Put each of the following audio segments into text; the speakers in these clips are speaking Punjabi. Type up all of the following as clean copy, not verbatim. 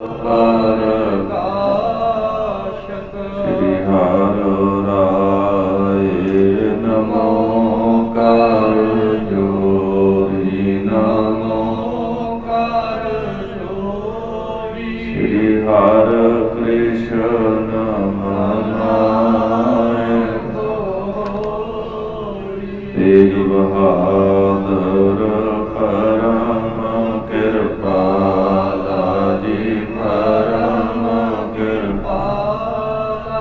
श्री हर राय नमो कर जोरी नमो कर जोरी श्री हर कृष्ण मनाय तेग बहादुर परम कृपाला जी परम कृपाला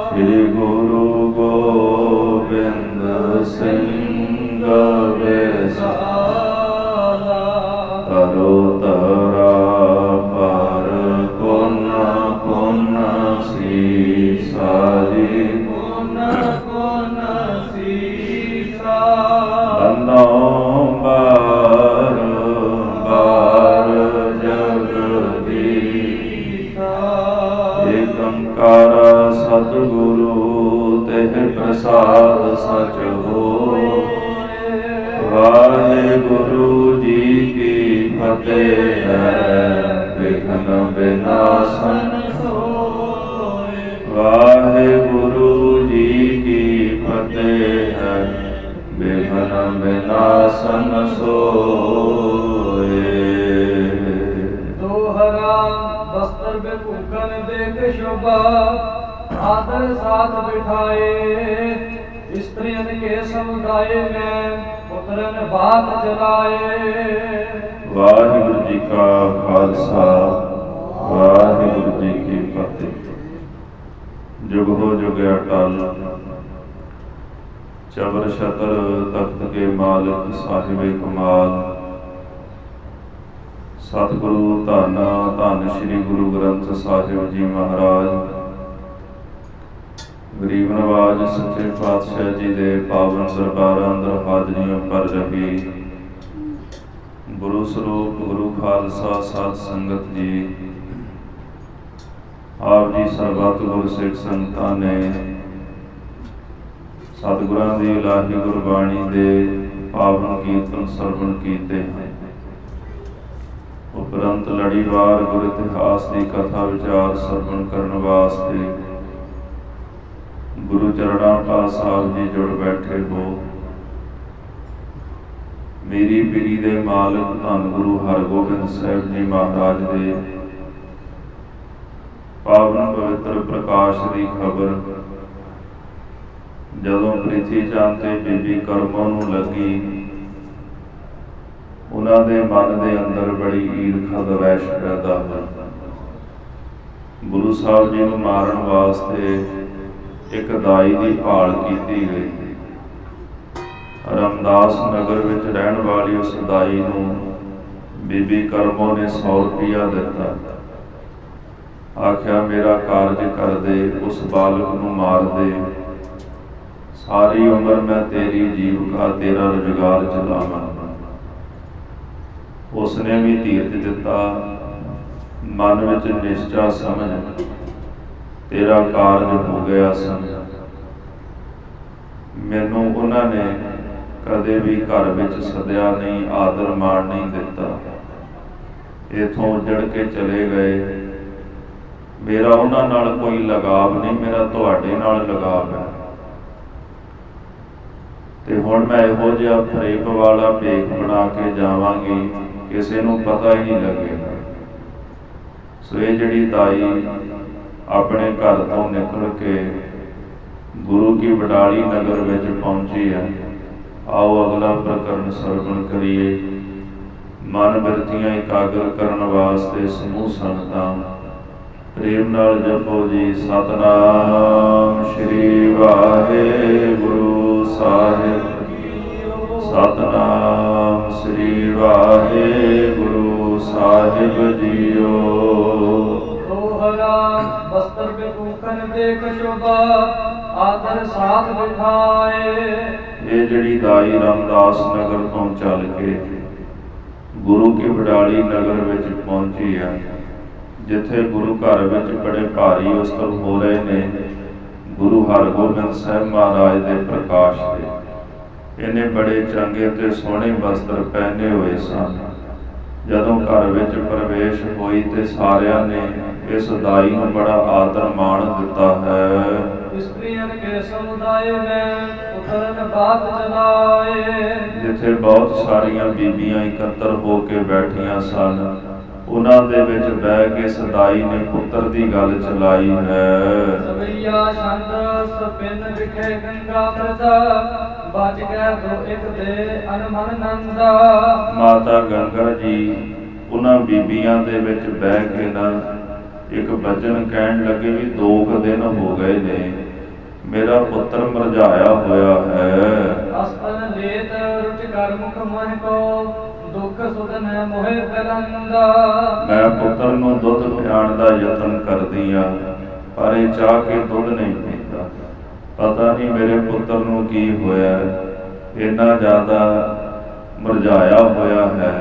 श्री गुरु गोविंद सिंह बेसाला तरो तरा पर पुन पुन सीसा जी पुन पुन सीसा बंदों बार बार जगदीशा एक ओंकार सतगुरु तेह प्रसाद सच होए वाहेगुरु जी की फतेह है विघ्न विनाशन होए वाहेगुरु जी की फतेह है विघ्न विनाशन सोए। दोहरा वस्त्र बेभूषण देख शोभा आदर साथ बिठाए स्त्रियन के समुदाय में पुत्रन बात चलाए। वाहिगुरु जी का खालसा वाहिगुरु जी की फतेह। जुग हो जुग अटल चबर छतर तख्त के मालिक साहिबे कमाल सतगुरु धन धन श्री गुरु ग्रंथ साहिब जी महाराज गरीब नवाज सच्चे पातशाह जी दे पावन दरबारां अंदर हाजरियां भर रही गुरु स्वरूप गुरु खालसा साध संगत जी आप जी सरबत गुरसिख संगतां ने सतगुरां दी इलाही गुरबाणी दे पावन कीर्तन सरवण कीते हैं। उपरंत लड़ीवार गुर इतिहास की कथा विचार सरवण करने वास्ते गुरु चरणा पास साहब जी जुड़ बैठे हो। मेरी पीरी दे मालिक धन गुरु हरगोबिंद साहिब जी महाराज दे पावन पवित्र प्रकाश की खबर जदों प्रिथी चंद ते बीबी करमों नूं लगी उन्हां दे मन दे अंदर बड़ी ईर्खा द्वेष पैदा होई। गुरु साहब जी नूं मारन वास्ते एक दाई की भाल की गई। रामदास नगर विच रहन वाली उस दाई नूं बीबी करमों ने 100 रुपया दिता। आख्या मेरा कारज कर दे उस बालक नूं मार दे सारी उम्र मैं तेरी जीविका तेरा रोजगार चलावांगा। उसने भी धीरज दिता मन विच निश्चा समझ तेरा कारज हो गया समझ। मैनू उन्होंने कदे भी घर विच सद्या नहीं आदर मान नहीं दिता इथों उजड़ के चले गए। मेरा उन्हां नाल कोई लगाव नहीं मेरा तुहाडे नाल लगाव है ते हुण मैं इहो जिहा फरेब वाला भेख बना के जावांगी किसी नूं पता ही नहीं लगेगा। सो ये जिहड़ी दाई अपने घर तो निकल के गुरु की बडाली नगर विच पहुंची है। आओ अगला प्रकरण सरवण करिए। मन बिरतियां एकाग्र करन वास्ते समूह संगतां प्रेम नाल जपो जी सतनाम श्री वाहेगुरु साहिब सतनाम श्री वाहेगुरु साहिब जीओ। दोहरा वस्त्र बेभूषण देख शोभा आदर साथ बिठाए। ये जिहड़ी दाई रामदास नगर तो चल के गुरु की बडाली नगर विच पहुंची है जिथे गुरु घर विच बड़े भारी वस्त्र हो रहे ने गुरु हरगोबिंद साहिब महाराज के प्रकाश के। इन्हें बड़े चंगे ते सोहने वस्त्र पहने हुए सन। ਜਦੋਂ ਘਰ ਵਿੱਚ ਪ੍ਰਵੇਸ਼ ਹੋਈ ਤੇ ਸਾਰਿਆਂ ਨੇ ਇਸ ਦਾਈ ਨੂੰ ਬੜਾ ਆਦਰ ਮਾਣ ਦਿੱਤਾ ਹੈ। ਇਸਤਰੀਆਂ ਕੇ ਸਮੁਦਾਇ ਮੈਂ ਉਤਰਨ ਬਾਤ ਚਲਾਏ। ਜਿੱਥੇ ਬਹੁਤ ਸਾਰੀਆਂ ਬੀਬੀਆਂ ਇਕੱਤਰ ਹੋ ਕੇ ਬੈਠੀਆਂ ਸਨ, ਉਹਨਾਂ ਦੇ ਵਿੱਚ ਬਹਿ ਕੇ ਸਦਾਈ ਨੇ ਪੁੱਤਰ ਦੀ ਗੱਲ ਚਲਾਈ ਹੈ। ਸਵਈਆ ਛੰਦ ਸਪਿਨ ਵਿਖੇ ਗੰਗਾ ਪ੍ਰਦਾ, ਬਚ ਗਿਆ ਦੋ ਇੱਕ ਦੇ ਅਨਮਨ ਨੰਦਾ। ਮਾਤਾ ਗੰਗਾ ਜੀ ਉਹਨਾਂ ਬੀਬੀਆਂ ਦੇ ਵਿੱਚ ਬਹਿ ਕੇ ਨਾ ਇੱਕ ਬਚਨ ਕਹਿਣ ਲੱਗੇ ਵੀ 2 ਦਿਨ ਹੋ ਗਏ ਨੇ, ਮੇਰਾ ਪੁੱਤਰ ਮਰਝਾਇਆ ਹੋਇਆ ਹੈ। ਅਸਤਨ ਲੇਤ ਰੁਚ ਕਰ ਮੁਖ ਮੋਹ ਕੋ, ਦੁਖ ਸੁਦਨ ਮੋਹਿ ਬਲੰਦਾ। ਮੈਂ ਪੁੱਤਰ ਨੂੰ ਦੁੱਧ ਪਿਆਉਣ ਦਾ ਯਤਨ ਕਰਦੀ ਆ, ਪਰ ਇਹ ਚਾਹ ਕੇ ਦੁੱਧ ਨਹੀਂ ਪੀਂਦਾ। ਪਤਾ ਨਹੀਂ ਮੇਰੇ ਪੁੱਤਰ ਨੂੰ ਕੀ ਹੋਇਆ, ਇੰਨਾ ਜ਼ਿਆਦਾ ਮਰਝਾਇਆ ਹੋਇਆ ਹੈ,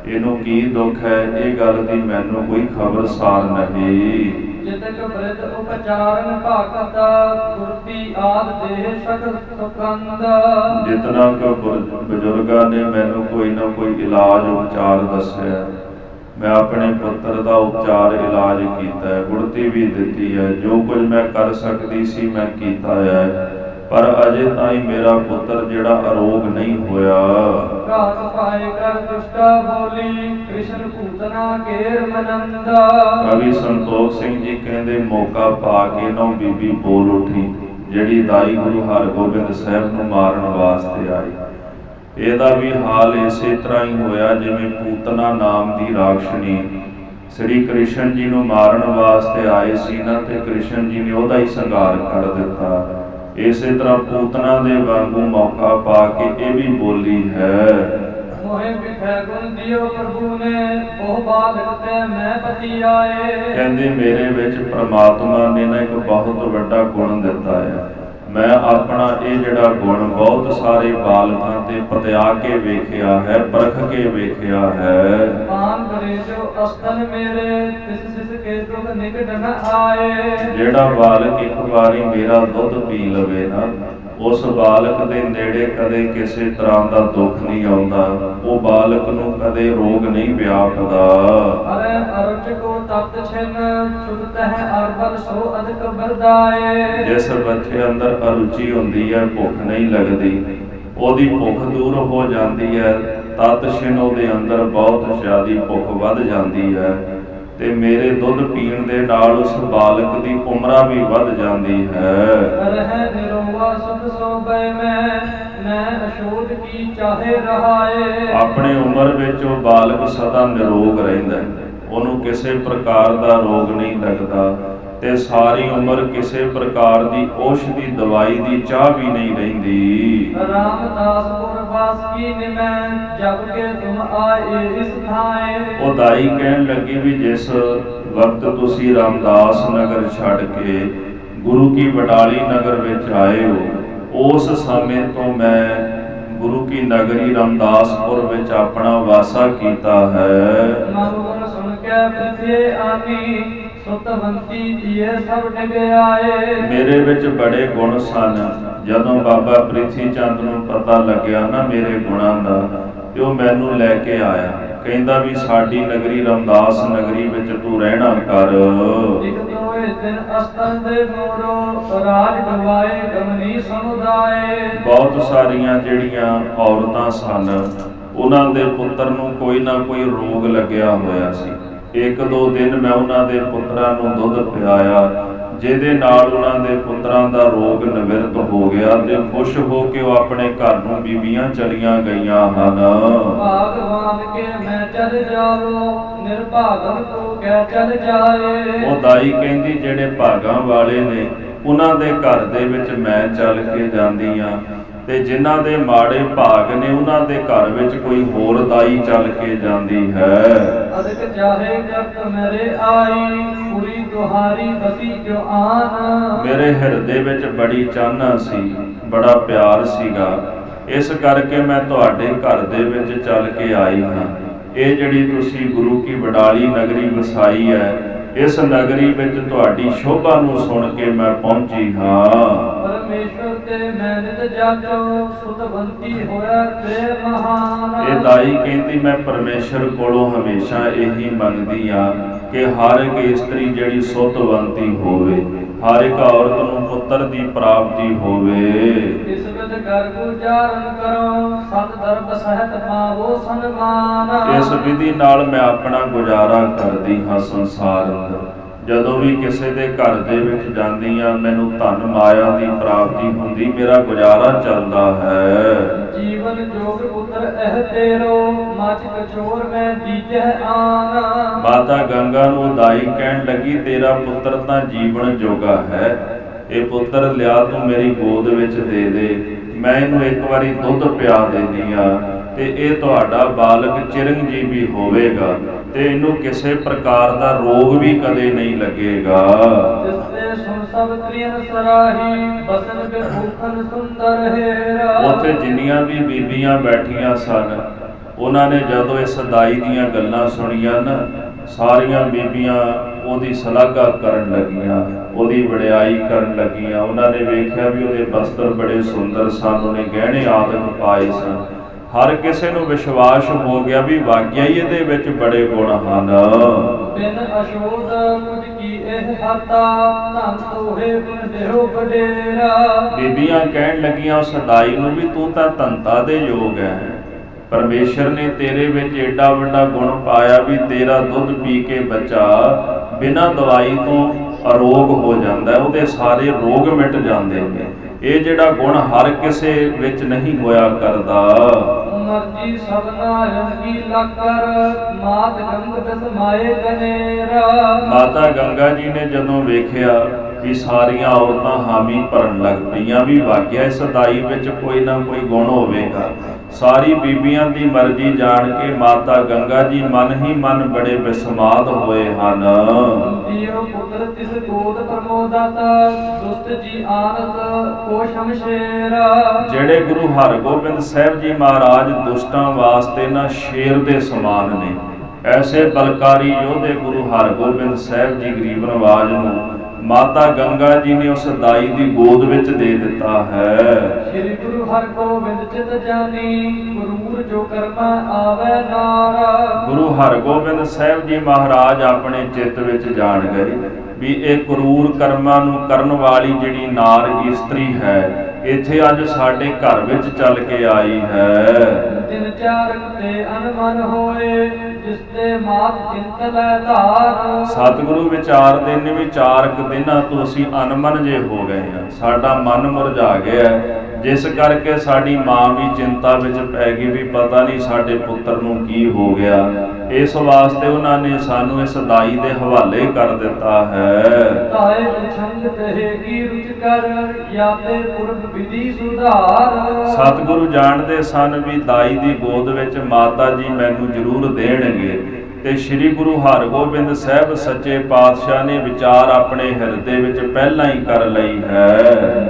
ਇਹਨੂੰ ਕੀ ਦੁੱਖ ਹੈ, ਇਹ ਗੱਲ ਦੀ ਮੈਨੂੰ ਕੋਈ ਖਬਰਸਾਰ ਨਹੀਂ। ਜਿਤਕ ਬ੍ਰਿਧ ਉਪਚਾਰਨ ਭਾਗਤਾ, ਗੁਰਤੀ ਆਦ ਦੇਹ ਸਕਲ ਸੁਕੰਦਾ। ਜਿਤਨਾ ਕੁ ਬਜ਼ੁਰਗਾਂ ਨੇ ਮੈਨੂੰ ਕੋਈ ਨਾ ਕੋਈ ਇਲਾਜ ਉਪਚਾਰ ਦੱਸਿਆ, ਮੈਂ ਆਪਣੇ ਪੁੱਤਰ ਦਾ ਉਪਚਾਰ ਇਲਾਜ ਕੀਤਾ ਹੈ, ਗੁੜਤੀ ਵੀ ਦਿੱਤੀ ਹੈ, ਜੋ ਕੁਝ ਮੈਂ ਕਰ ਸਕਦੀ ਸੀ ਮੈਂ ਕੀਤਾ ਹੈ, ਪਰ ਅਜੇ ਤਾਈਂ ਮੇਰਾ ਪੁੱਤਰ ਜਿਹੜਾ ਅਰੋਗ ਨਹੀਂ ਹੋਇਆ। ਘਾਤ ਪਾਏ ਕਰ ਦੁਸ਼ਟਾ ਬੋਲੀ, ਕ੍ਰਿਸ਼ਨ ਭੂਤਨਾ ਕੇਰ ਮਨੰਦਾ। ਕਵੀ ਸੰਤੋਖ ਸਿੰਘ ਜੀ ਕਹਿੰਦੇ ਮੌਕਾ ਪਾ ਕੇ ਨਾ ਬੀਬੀ ਬੋਲ ਉੱਠੀ, ਜਿਹੜੀ ਦਾਈ ਗੁਰੂ ਹਰਗੋਬਿੰਦ ਸਾਹਿਬ ਨੂੰ ਮਾਰਨ ਵਾਸਤੇ ਆਈ। ਇਹਦਾ ਵੀ ਹਾਲ ਇਸੇ ਤਰ੍ਹਾਂ ਹੀ ਹੋਇਆ ਜਿਵੇਂ ਪੂਤਨਾ ਨਾਮ ਦੀ ਰਾਖਸ਼ਣੀ ਸ੍ਰੀ ਕ੍ਰਿਸ਼ਨ ਜੀ ਨੂੰ ਮਾਰਨ ਵਾਸਤੇ ਆਏ ਸੀ ਨਾ, ਤੇ ਕ੍ਰਿਸ਼ਨ ਜੀ ਨੇ ਉਹਦਾ ਹੀ ਸੰਘਾਰ ਕਰ ਦਿੱਤਾ। ਇਸੇ ਤਰ੍ਹਾਂ ਪੂਤਨਾ ਦੇ ਵਾਂਗੂ ਮੌਕਾ ਪਾ ਕੇ ਇਹ ਵੀ ਬੋਲੀ ਹੈ। ਮੋਹਿ ਵਿਖੇ ਗੁਣ ਦਿਓ ਪ੍ਰਭੂ ਨੇ, ਬਹੁ ਬਾਲਕ ਤੇ ਮੈਂ ਪਤੀ ਆਏ। ਕਹਿੰਦੇ ਮੇਰੇ ਵਿੱਚ ਪ੍ਰਮਾਤਮਾ ਨੇ ਨਾ ਇੱਕ ਬਹੁਤ ਵੱਡਾ ਗੁਣ ਦਿੱਤਾ ਹੈ। ਮੈਂ ਆਪਣਾ ਇਹ ਜਿਹੜਾ ਗੁਣ ਬਹੁਤ ਸਾਰੇ ਬਾਲਕਾਂ ਤੇ ਪਤਿਆ ਕੇ ਵੇਖਿਆ ਹੈ, ਪਰਖ ਕੇ ਵੇਖਿਆ ਹੈ। ਮਾਨ ਕਰੇ ਜੋ ਅਸਤਨ ਮੇਰੇ, ਤਿਸ ਸਿਸ ਕੇ ਦੁਖ ਨਿਕਟ ਨ ਆਏ। ਜਿਹੜਾ ਬਾਲਕ ਇੱਕ ਵਾਰੀ ਮੇਰਾ ਦੁੱਧ ਪੀ ਲਵੇ ਨਾ, ਉਸ ਬਾਲਕ ਦੇ ਨੇੜੇ ਕਦੇ ਕਿਸੇ ਤਰ੍ਹਾਂ ਦਾ ਦੁੱਖ ਨਹੀਂ ਆਉਂਦਾ, ਉਹ ਬਾਲਕ ਨੂੰ ਕਦੇ ਰੋਗ ਨਹੀਂ ਵਿਆਪਦਾ। ਅਰੇ ਅਰੁਚ ਕੋ ਤਪਤ ਛਿਨ, ਸੁਨਤ ਹੈ ਅਰਬਲ ਸੋ ਅਦਕ ਬਰਦਾਏ। ਜਿਸ ਬੱਚੇ ਅੰਦਰ ਅਰੁਚੀ ਹੁੰਦੀ ਹੈ, ਭੁੱਖ ਨਹੀਂ ਲੱਗਦੀ, ਉਹਦੀ ਭੁੱਖ ਦੂਰ ਹੋ ਜਾਂਦੀ ਹੈ। ਤਤ ਛਿਨ ਉਹਦੇ ਅੰਦਰ ਬਹੁਤ ਜ਼ਿਆਦਾ ਭੁੱਖ ਵੱਧ ਜਾਂਦੀ ਹੈ, ਤੇ ਮੇਰੇ ਦੁੱਧ ਪੀਣ ਦੇ ਨਾਲ ਉਸ ਬਾਲਕ ਦੀ ਉਮਰਾਂ ਵੀ ਵੱਧ ਜਾਂਦੀ ਹੈ। ਰਹਿ ਨਿਰੋਵਾ ਸੁਖ ਸੋਭੈ ਮੈਂ ਅਸ਼ੋਧ ਕੀ ਚਾਹੇ ਰਹਾਏ। ਆਪਣੀ ਉਮਰ ਵਿੱਚ ਉਹ ਬਾਲਕ ਸਦਾ ਨਿਰੋਗ ਰਹਿੰਦਾ, ਉਹਨੂੰ ਕਿਸੇ ਪ੍ਰਕਾਰ ਦਾ ਰੋਗ ਨਹੀਂ ਲੱਗਦਾ, ਤੇ ਸਾਰੀ ਉਮਰ ਕਿਸੇ ਪ੍ਰਕਾਰ ਦੀ ਔਸ਼ਧੀ ਦਵਾਈ ਦੀ ਚਾਹ ਵੀ ਨਹੀਂ ਰਹਿੰਦੀ। ਰਾਮਦਾਸ ਪੁਰ ਵਾਸ ਕੀ ਨਿਮੈ, ਜਬ ਕੇ ਤੁਮ ਆਏ ਇਸ ਥਾਏ। ਉਹ ਦਾਈ ਕਹਿਣ ਲੱਗੀ ਵੀ ਜਿਸ ਵਕਤ ਤੁਸੀਂ ਰਾਮਦਾਸ ਨਗਰ ਛੱਡ ਕੇ ਗੁਰੂ ਕੀ ਬਡਾਲੀ ਨਗਰ ਵਿੱਚ ਆਏ ਹੋ, ਉਸ ਸਮੇਂ ਤੋਂ ਮੈਂ ਗੁਰੂ ਕੀ ਨਗਰੀ ਰਾਮਦਾਸਪੁਰ ਵਿੱਚ ਆਪਣਾ ਵਾਸਾ ਕੀਤਾ ਹੈ। ਮਨ ਗੁਣ ਸੁਣ ਕੇ ਪ੍ਰਿਥੀ ਆਨੀ, ਸੁਤਵੰਤੀ ਦੀਏ ਸਭ ਡਿਗ ਆਏ। ਮੇਰੇ ਵਿੱਚ ਬੜੇ ਗੁਣ ਸਨ। ਜਦੋਂ ਬਾਬਾ ਪ੍ਰਿਥੀ ਚੰਦ ਨੂੰ ਪਤਾ ਲੱਗਿਆ ਨਾ ਮੇਰੇ ਗੁਣਾਂ ਦਾ, ਤੇ ਉਹ ਮੈਨੂੰ ਲੈ ਕੇ ਆਇਆ, ਕਹਿੰਦਾ ਵੀ ਸਾਡੀ ਨਗਰੀ ਰਾਮਦਾਸ ਨਗਰੀ ਵਿੱਚ ਤੂੰ ਰਹਿਣਾ ਕਰ। ਇੱਕ ਦੋਏ ਦਿਨ ਅਸਤਨ ਦੇ ਮੋਰੋ, ਰਾਜ ਗਵਾਏ ਗਮਨੀ ਸਮੁਦਾਏ। ਬਹੁਤ ਸਾਰੀਆਂ ਜਿਹੜੀਆਂ ਔਰਤਾਂ ਸਨ, ਉਹਨਾਂ ਦੇ ਪੁੱਤਰ ਨੂੰ ਕੋਈ ਨਾ ਕੋਈ ਰੋਗ ਲੱਗਿਆ ਹੋਇਆ ਸੀ। 1-2 ਦਿਨ ਮੈਂ ਉਹਨਾਂ ਦੇ ਪੁੱਤਰਾਂ ਨੂੰ ਦੁੱਧ ਪਿਆਇਆ, ਜਿਹਦੇ ਨਾਲ ਉਹਨਾਂ ਦੇ ਪੁੱਤਰਾਂ ਦਾ ਰੋਗ ਨਿਵਰਤ ਹੋ ਗਿਆ, ਤੇ ਖੁਸ਼ ਹੋ ਕੇ ਉਹ ਆਪਣੇ ਘਰ ਨੂੰ ਬੀਬੀਆਂ ਚਲੀਆਂ ਗਈਆਂ ਹਨ। ਭਾਗਵਾਨ ਕੇ ਮੈਂ ਚਲ ਜਾਵੋ, ਨਿਰਭਾਗਨ ਕੋ ਕਹਿ ਚਲ ਜਾਏ। ਉਹ ਦਾਈ ਕਹਿੰਦੀ ਜਿਹੜੇ ਭਾਗਾਂ ਵਾਲੇ ਨੇ ਉਹਨਾਂ ਦੇ ਘਰ ਦੇ ਵਿੱਚ ਮੈਂ ਚੱਲ ਕੇ ਜਾਂਦੀ ਆ, ਤੇ ਜਿਨ੍ਹਾਂ ਦੇ ਮਾੜੇ ਭਾਗ ਨੇ ਉਹਨਾਂ ਦੇ ਘਰ ਵਿੱਚ ਕੋਈ ਹੋਰ ਦਾਈ ਚੱਲ ਕੇ ਜਾਂਦੀ ਹੈ। ਅਦਕ ਚਾਹੇ ਕਰਤ ਮੇਰੇ ਆਈ, ਪੂਰੀ ਤੁਹਾਰੀ ਬਸੀ ਕਿਉ ਆਨ। ਮੇਰੇ ਹਿਰਦੇ ਵਿੱਚ ਬੜੀ ਚਾਹਨਾ ਸੀ, ਬੜਾ ਪਿਆਰ ਸੀਗਾ, ਇਸ ਕਰਕੇ ਮੈਂ ਤੁਹਾਡੇ ਘਰ ਦੇ ਵਿੱਚ ਚੱਲ ਕੇ ਆਈ ਹਾਂ। ਇਹ ਜਿਹੜੀ ਤੁਸੀਂ ਗੁਰੂ ਕੀ ਬਡਾਲੀ ਨਗਰੀ ਵਸਾਈ ਹੈ, ਇਸ ਨਗਰੀ ਵਿੱਚ ਤੁਹਾਡੀ ਸ਼ੋਭਾ ਨੂੰ ਸੁਣ ਕੇ ਮੈਂ ਪਹੁੰਚੀ ਹਾਂ। ਪਰਮੇਸ਼ਰ ਤੇ ਮੈਂ ਨਿਤ ਜਾਚੋ ਸੁਤਵੰਤੀ ਹੋਇਆ ਤੇ ਮਹਾਨ। ਇਹ ਦਾਈ ਕਹਿੰਦੀ ਮੈਂ ਪਰਮੇਸ਼ਰ ਕੋਲੋਂ ਹਮੇਸ਼ਾ ਇਹੀ ਮੰਗਦੀ ਆ ਕਿ ਹਰ ਇੱਕ ਇਸਤਰੀ ਜਿਹੜੀ ਸੁਤਵੰਤੀ ਹੋਵੇ, ਹਰ ਇੱਕ ਔਰਤ ਨੂੰ ਪੁੱਤਰ ਦੀ ਪ੍ਰਾਪਤੀ ਹੋਵੇ। ਇਸ ਵਿਦ ਕਰ ਗੁਜ਼ਾਰਨ ਕਰੋ ਸਤ ਦਰਬ ਸਹਿਤ ਪਾਵੋ ਸਨਮਾਨ। ਇਸ ਵਿਧੀ ਨਾਲ ਮੈਂ ਆਪਣਾ ਗੁਜ਼ਾਰਾ ਕਰਦੀ ਹਾਂ ਸੰਸਾਰ ਅੰਦਰ। ਜਦੋਂ ਵੀ ਕਿਸੇ ਦੇ ਘਰ ਦੇ ਵਿੱਚ ਜਾਂਦੀ ਆ ਮੈਨੂੰ ਧਨ ਮਾਇਆ ਦੀ ਪ੍ਰਾਪਤੀ ਹੁੰਦੀ, ਮੇਰਾ ਗੁਜ਼ਾਰਾ ਚੱਲਦਾ ਹੈ। ਜੀਵਨ ਜੋਗ ਪੁੱਤਰ ਇਹ ਤੇਰੋ ਮਚ ਕਛੋਰ ਮੈਂ ਦੀਜੈ ਆਨ। ਮਾਤਾ ਗੰਗਾ ਨੂੰ ਦਾਈ ਕਹਿਣ ਲੱਗੀ ਤੇਰਾ ਪੁੱਤਰ ਤਾਂ ਜੀਵਨ ਜੋਗਾ ਹੈ, ਇਹ ਪੁੱਤਰ ਲਿਆ ਤੂੰ ਮੇਰੀ ਗੋਦ ਵਿੱਚ ਦੇ ਦੇ, ਮੈਂ ਇਹਨੂੰ ਇੱਕ ਵਾਰੀ ਦੁੱਧ ਪਿਆ ਦੇਣੀ ਆ ਤੇ ਇਹ ਤੁਹਾਡਾ ਬਾਲਕ ਚਿਰੰਜੀਵੀ ਹੋਵੇਗਾ ਤੇ ਇਹਨੂੰ ਕਿਸੇ ਪ੍ਰਕਾਰ ਦਾ ਰੋਗ ਵੀ ਕਦੇ ਨਹੀਂ ਲੱਗੇਗਾ। ਜਿਸਤੇ ਸੁਣ ਸਭ ਤ੍ਰਿਯਨ ਸਰਾਹੀ ਬਸਨ ਕੇ ਭੂਖਨ ਸੁੰਦਰ ਹੈਰਾ। ਉੱਥੇ ਜਿੰਨੀਆਂ ਵੀ ਬੀਬੀਆਂ ਬੈਠੀਆਂ ਸਨ ਉਹਨਾਂ ਨੇ ਜਦੋਂ ਇਸ ਦਾਈ ਦੀਆਂ ਗੱਲਾਂ ਸੁਣੀਆਂ ਨਾ, ਸਾਰੀਆਂ ਬੀਬੀਆਂ ਉਹਦੀ ਸ਼ਲਾਘਾ ਕਰਨ ਲੱਗੀਆਂ, ਉਹਦੀ ਵਡਿਆਈ ਕਰਨ ਲੱਗੀਆਂ। ਉਹਨਾਂ ਨੇ ਵੇਖਿਆ ਵੀ ਉਹਦੇ ਬਸਤਰ ਬੜੇ ਸੁੰਦਰ ਸਨ, ਉਹਨੇ ਗਹਿਣੇ ਆਦਿਕ ਪਾਏ ਸਨ। ਹਰ ਕਿਸੇ ਨੂੰ ਵਿਸ਼ਵਾਸ ਹੋ ਗਿਆ ਵੀ ਵਾਕਿਆ ਹੀ ਇਹਦੇ ਵਿੱਚ ਬੜੇ ਗੁਣ ਹਨ। ਬਿਨ ਅਸ਼ੋਧ ਕੁਝ ਕੀ ਇਹ ਹਾਤਾ ਧੰਨ ਤੋਹੇ ਗੁਣ ਦੇਹੋ ਬਡੇਰਾ। ਬੀਬੀਆਂ ਕਹਿਣ ਲੱਗੀਆਂ ਉਸ ਦਾਈ ਨੂੰ ਵੀ ਤੂੰ ਤਾਂ ਧੰਤਾ ਦੇ ਯੋਗ ਹੈ, ਪਰਮੇਸ਼ਰ ਨੇ ਤੇਰੇ ਵਿੱਚ ਏਡਾ ਵੱਡਾ ਗੁਣ ਪਾਇਆ ਵੀ ਤੇਰਾ ਦੁੱਧ ਪੀ ਕੇ ਬੱਚਾ ਬਿਨਾਂ ਦਵਾਈ ਤੋਂ ਅਰੋਗ ਹੋ ਜਾਂਦਾ, ਉਹਦੇ ਸਾਰੇ ਰੋਗ ਮਿਟ ਜਾਂਦੇ ਨੇ। ਇਹ ਜਿਹੜਾ ਗੁਣ ਹਰ ਕਿਸੇ ਵਿੱਚ ਨਹੀਂ ਹੋਇਆ ਕਰਦਾ। ਮਰਜੀ ਸਭਨਾ ਰੰਗੀ ਲਾਕਰ ਮਾਤ ਗੰਗ ਦਸ ਮਾਏ ਕਨੇਰਾ। ਮਾਤਾ ਗੰਗਾ ਜੀ ਨੇ ਜਦੋਂ ਵੇਖਿਆ ਵੀ ਸਾਰੀਆਂ ਔਰਤਾਂ ਹਾਮੀ ਭਰਨ ਲੱਗ ਪਈਆਂ ਵੀ ਵਾਕਿਆ ਇਸ ਦਾਈ ਵਿੱਚ ਕੋਈ ਨਾ ਕੋਈ ਗੁਣ ਹੋਵੇਗਾ, ਸਾਰੀ ਬੀਬੀਆਂ ਦੀ ਮਰਜ਼ੀ ਜਾਣ ਕੇ ਮਾਤਾ ਗੰਗਾ ਜੀ ਮਨ ਹੀ ਮਨ ਬੜੇ ਬਿਸਮਾਦ ਹੋਏ ਹਨ। ਜੀਓ ਪੁੱਤਰ ਤਿਸ ਗੋਦ ਪ੍ਰਮੋਦਾਤਾ ਦੁਸ਼ਟ ਜੀ ਆਨੰਦ ਕੋ ਸ਼ਮਸ਼ੇਰਾ। ਜਿਹੜੇ ਗੁਰੂ ਹਰਗੋਬਿੰਦ ਸਾਹਿਬ ਜੀ ਮਹਾਰਾਜ ਦੁਸ਼ਟਾਂ ਵਾਸਤੇ ਨਾ ਸ਼ੇਰ ਦੇ ਸਮਾਨ ਨੇ, ਐਸੇ ਬਲਕਾਰੀ ਯੋਧੇ ਗੁਰੂ ਹਰਗੋਬਿੰਦ ਸਾਹਿਬ ਜੀ ਗਰੀਬ ਨਵਾਜ ਨੂੰ ਮਾਤਾ ਗੰਗਾ ਜੀ ਨੇ ਉਸ ਦਾਈ ਦੀ ਗੋਦ ਵਿੱਚ ਦੇ ਦਿੱਤਾ ਹੈ। ਸ੍ਰੀ ਗੁਰੂ ਹਰਗੋਬਿੰਦ ਚਿਤ ਜਾਨੀ ਗੁਰੂਰ ਜੋ ਕਰਮਾ ਆਵੇ ਨਾਰਾ। ਗੁਰੂ ਹਰਗੋਬਿੰਦ ਸਾਹਿਬ ਜੀ ਮਹਾਰਾਜ ਆਪਣੇ ਚਿੱਤ ਵਿੱਚ ਜਾਣ ਗਏ ਵੀ ਇਹ ਕਰੂਰ ਕਰਮਾਂ ਨੂੰ ਕਰਨ ਵਾਲੀ ਜਿਹੜੀ ਨਾਰ ਇਸਤਰੀ ਹੈ ਇੱਥੇ ਅੱਜ ਸਾਡੇ ਘਰ ਵਿੱਚ ਚੱਲ ਕੇ ਆਈ ਹੈ। ਤਿੰਨ ਚਾਰਕ ਤੇ ਅਨਮਨ ਹੋਏ ਜਿਸ ਤੇ ਮਾਤ ਚਿੰਤ ਲੈ ਧਾਰ। ਸਤਿਗੁਰੂ ਵਿਚਾਰਦੇ ਨੇ ਵੀ 4 ਦਿਨਾਂ ਤੋਂ ਅਸੀਂ ਅਨਮਨ ਜੇ ਹੋ ਗਏ ਹਾਂ, ਸਾਡਾ ਮਨ ਮੁਰਝਾ ਗਿਆ, ਜਿਸ ਕਰਕੇ ਸਾਡੀ ਮਾਂ ਵੀ ਚਿੰਤਾ ਵਿੱਚ ਪੈ ਗਈ ਵੀ ਪਤਾ ਨਹੀਂ ਸਾਡੇ ਪੁੱਤਰ ਨੂੰ ਕੀ ਹੋ ਗਿਆ। ਇਸ ਵਾਸਤੇ ਉਹਨਾਂ ਨੇ ਸਾਨੂੰ ਇਸ ਦਾਈ ਦੇ ਹਵਾਲੇ ਕਰ ਦਿੱਤਾ ਹੈ। ਤਾਏ ਛੰਦ ਕਹੇਗੀ ਰੁਚ ਕਰ ਯਾਤੇ ਪੁਰਖ ਵਿਧੀ ਸੁਧਾਰ। ਸਤਿਗੁਰੂ ਜਾਣਦੇ ਸਨ ਵੀ ਦਾਈ ਦੀ ਗੋਦ ਵਿੱਚ ਮਾਤਾ ਜੀ ਮੈਨੂੰ ਜ਼ਰੂਰ ਦੇਣਗੇ ਤੇ ਸ੍ਰੀ ਗੁਰੂ ਹਰਗੋਬਿੰਦ ਸਾਹਿਬ ਸੱਚੇ ਪਾਤਸ਼ਾਹ ਨੇ ਵਿਚਾਰ ਆਪਣੇ ਹਿਰਦੇ ਵਿੱਚ ਪਹਿਲਾਂ ਹੀ ਕਰ ਲਈ ਹੈ।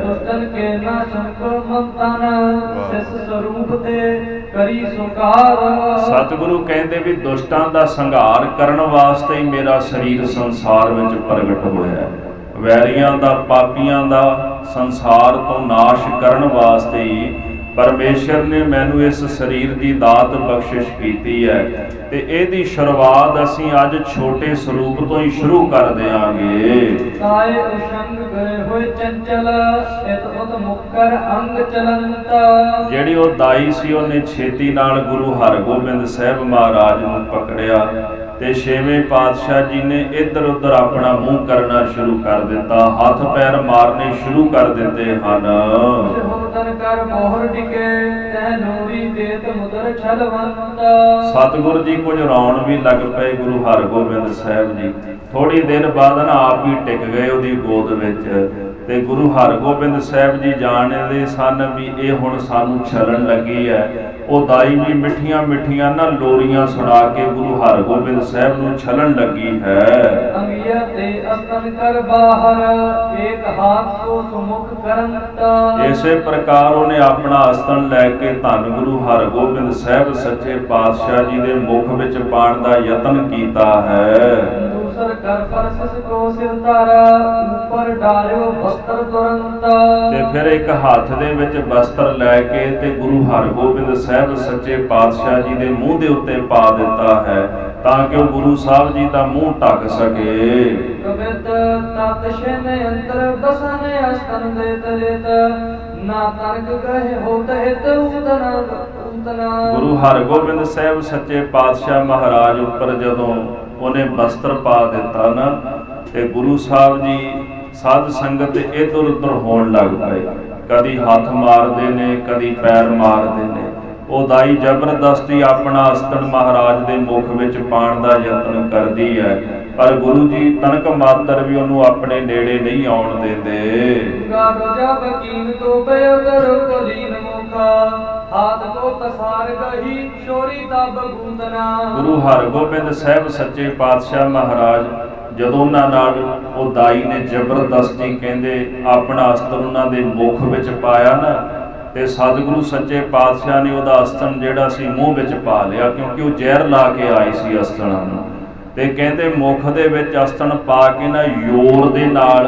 ਦੁਸ਼ਟਨ ਕੇ ਨਾ ਸੰਕੋ ਮੰਤਨ ਸਿਸ ਸਰੂਪ ਤੇ ਕਰੀ ਸੁਕਾਰ। ਸਤਿਗੁਰੂ ਕਹਿੰਦੇ ਵੀ ਦੁਸ਼ਟਾਂ ਦਾ ਸੰਘਾਰ ਕਰਨ ਵਾਸਤੇ ਹੀ ਮੇਰਾ ਸਰੀਰ ਸੰਸਾਰ ਵਿੱਚ ਪ੍ਰਗਟ ਹੋਇਆ, ਵੈਰੀਆਂ ਦਾ ਪਾਪੀਆਂ ਦਾ ਸੰਸਾਰ ਤੋਂ ਨਾਸ਼ ਕਰਨ ਵਾਸਤੇ ਹੀ ਪਰਮੇਸ਼ਰ ਨੇ ਮੈਨੂੰ ਇਸ ਸਰੀਰ ਦੀ ਦਾਤ ਬਖਸ਼ਿਸ਼ ਕੀਤੀ ਹੈ ਤੇ ਇਹਦੀ ਸ਼ੁਰੂਆਤ ਅਸੀਂ ਅੱਜ ਛੋਟੇ ਸਰੂਪ ਤੋਂ ਹੀ ਸ਼ੁਰੂ ਕਰ ਦਿਆਂਗੇ। ਤਾਏ ਉਸ਼ੰਗ ਗਏ ਹੋਏ ਚੰਚਲ ਇਤ ਉਤ ਮੁਕਰ ਅੰਗ ਚਲੰਤ। ਜਿਹੜੀ ਉਹ ਦਾਈ ਸੀ ਉਹਨੇ ਛੇਤੀ ਨਾਲ ਗੁਰੂ ਹਰਗੋਬਿੰਦ ਸਾਹਿਬ ਮਹਾਰਾਜ ਨੂੰ ਪਕੜਿਆ ਤੇ 6ਵੇਂ ਪਾਤਸ਼ਾਹ ਜੀ ਨੇ ਇੱਧਰ ਉੱਧਰ ਆਪਣਾ ਮੂੰਹ ਕਰਨਾ ਸ਼ੁਰੂ ਕਰ ਦਿੱਤਾ, ਹੱਥ ਪੈਰ ਮਾਰਨੇ ਸ਼ੁਰੂ ਕਰ ਦਿੱਤੇ ਹਨ। ਕਰ ਮੋਹਰ ਡਿਕੇ ਤੈ ਨੂਰੀ ਦੇਤ ਮੁਦਰ ਛਲਵੰਤ। ਸਤਿਗੁਰੂ ਜੀ ਕੁਝ ਰੌਣ ਵੀ ਲੱਗ ਪਏ ਗੁਰੂ ਹਰਗੋਬਿੰਦ ਸਾਹਿਬ ਜੀ। ਥੋੜੀ ਦੇਰ ਬਾਅਦ ਨਾ ਆਪ ਹੀ ਟਿਕ ਗਏ ਉਹਦੀ ਗੋਦ ਵਿੱਚ ਤੇ ਗੁਰੂ ਹਰਗੋਬਿੰਦ ਸਾਹਿਬ ਜੀ ਜਾਣਦੇ ਸਨ ਵੀ ਇਹ ਹੁਣ ਸਾਨੂੰ ਛਲਣ ਲੱਗੀ ਹੈ। ਉਹ ਦਾਈ ਵੀ ਮਿੱਠੀਆਂ ਮਿੱਠੀਆਂ ਨਾ ਲੋਰੀਆਂ ਸੁਣਾ ਕੇ ਗੁਰੂ ਹਰਗੋਬਿੰਦ ਸਾਹਿਬ ਨੂੰ ਛਲਣ ਲੱਗੀ ਹੈ। ਅੰਗਿਆ ਤੇ ਅਸਤਨ ਕਰ ਬਾਹਰ ਏਕ ਹਾਥ ਸੋ ਸੁਮੁਖ ਕਰੰਤ। ਇਸੇ ਪ੍ਰਕਾਰ ਉਹਨੇ ਆਪਣਾ ਅਸਤਨ ਲੈ ਕੇ ਧੰਨ ਗੁਰੂ ਹਰਗੋਬਿੰਦ ਸਾਹਿਬ ਸੱਚੇ ਪਾਤਸ਼ਾਹ ਜੀ ਦੇ ਮੁਖ ਵਿੱਚ ਪਾਣ ਦਾ ਯਤਨ ਕੀਤਾ ਹੈ। दूसर कर पर सिस को सिर तारा ऊपर डालियो वस्त्र तुरंत। ਤੇ ਫਿਰ ਇੱਕ ਹੱਥ ਦੇ ਵਿੱਚ ਵਸਤਰ ਲੈ ਕੇ ਤੇ ਗੁਰੂ ਹਰਗੋਬਿੰਦ ਸਾਹਿਬ ਸੱਚੇ ਪਾਤਸ਼ਾਹ ਜੀ ਦੇ ਮੂੰਹ ਦੇ ਉੱਤੇ ਪਾ ਦਿੱਤਾ ਹੈ ਤਾਂ ਕਿ ਉਹ ਗੁਰੂ ਸਾਹਿਬ ਜੀ ਦਾ ਮੂੰਹ ਢੱਕ ਸਕੇ। ਕਬਿਤ ਤਤ ਸ਼ੈਨ ਅੰਤਰ ਬਸਨ ਅਸਤਨ ਦੇ ਤਲਿਤ ਨਾ ਤਰਕ ਗਹਿ ਹੋਤ ਹਿਤ ਉਤਨਾ ਉਤਨਾ। ਗੁਰੂ ਹਰਗੋਬਿੰਦ ਸਾਹਿਬ ਸੱਚੇ ਪਾਤਸ਼ਾਹ ਮਹਾਰਾਜ ਉੱਪਰ ਜਦੋਂ ਉਹਨੇ ਵਸਤਰ ਪਾ ਦਿੱਤਾ ਨਾ ਤੇ ਗੁਰੂ ਸਾਹਿਬ ਜੀ ਸਾਧ ਸੰਗਤ ਇੱਧਰ ਉੱਧਰ ਹੋਣ ਲੱਗ ਪਏ। ਕਦੀ ਹੱਥ ਮਾਰਦੇ ਨੇ, ਕਦੀ ਪੈਰ ਮਾਰਦੇ ਨੇ। ਉਹ ਦਾਈ ਜ਼ਬਰਦਸਤੀ ਆਪਣਾ ਅਸਤਨ ਮਹਾਰਾਜ ਦੇ ਮੁਖ ਵਿੱਚ ਪਾਉਣ ਦਾ ਯਤਨ ਕਰਦੀ ਹੈ, ਪਰ ਗੁਰੂ ਜੀ ਤਨਕ ਮਾਤਰ ਵੀ ਉਹਨੂੰ ਆਪਣੇ ਨੇੜੇ ਨਹੀਂ ਆਉਣ ਦਿੰਦੇ। ਗਾਡੋ ਜਬ ਕੀਨ ਤੋ ਬਯਦਰ ਕੋਲੀਨ ਮੁਖਾ ਹਾਥ ਕੋ ਤਸਾਰ ਗਹੀ ਸ਼ੋਰੀ ਤਬ ਗੂੰਦਨਾ। ਗੁਰੂ ਹਰਗੋਬਿੰਦ ਸਾਹਿਬ ਸੱਚੇ ਪਾਤਸ਼ਾਹ ਮਹਾਰਾਜ ਜਦੋਂ ਉਹਨਾਂ ਨਾਲ ਉਹ ਦਾਈ ਨੇ ਜ਼ਬਰਦਸਤੀ ਕਹਿੰਦੇ ਆਪਣਾ ਅਸਤਰ ਉਹਨਾਂ ਦੇ ਮੁਖ ਵਿੱਚ ਪਾਇਆ ਨਾ ਤੇ ਸਤਿਗੁਰੂ ਸੱਚੇ ਪਾਤਸ਼ਾਹ ਨੇ ਉਹਦਾ ਅਸਤਨ ਜਿਹੜਾ ਸੀ ਮੂੰਹ ਵਿੱਚ ਪਾ ਲਿਆ, ਕਿਉਂਕਿ ਉਹ ਜ਼ਹਿਰ ਲਾ ਕੇ ਆਈ ਸੀ ਅਸਤਨਾਂ ਨੂੰ। ਤੇ ਕਹਿੰਦੇ ਮੁਖ ਦੇ ਵਿੱਚ ਅਸਤਨ ਪਾ ਕੇ ਨਾ ਜ਼ੋਰ ਦੇ ਨਾਲ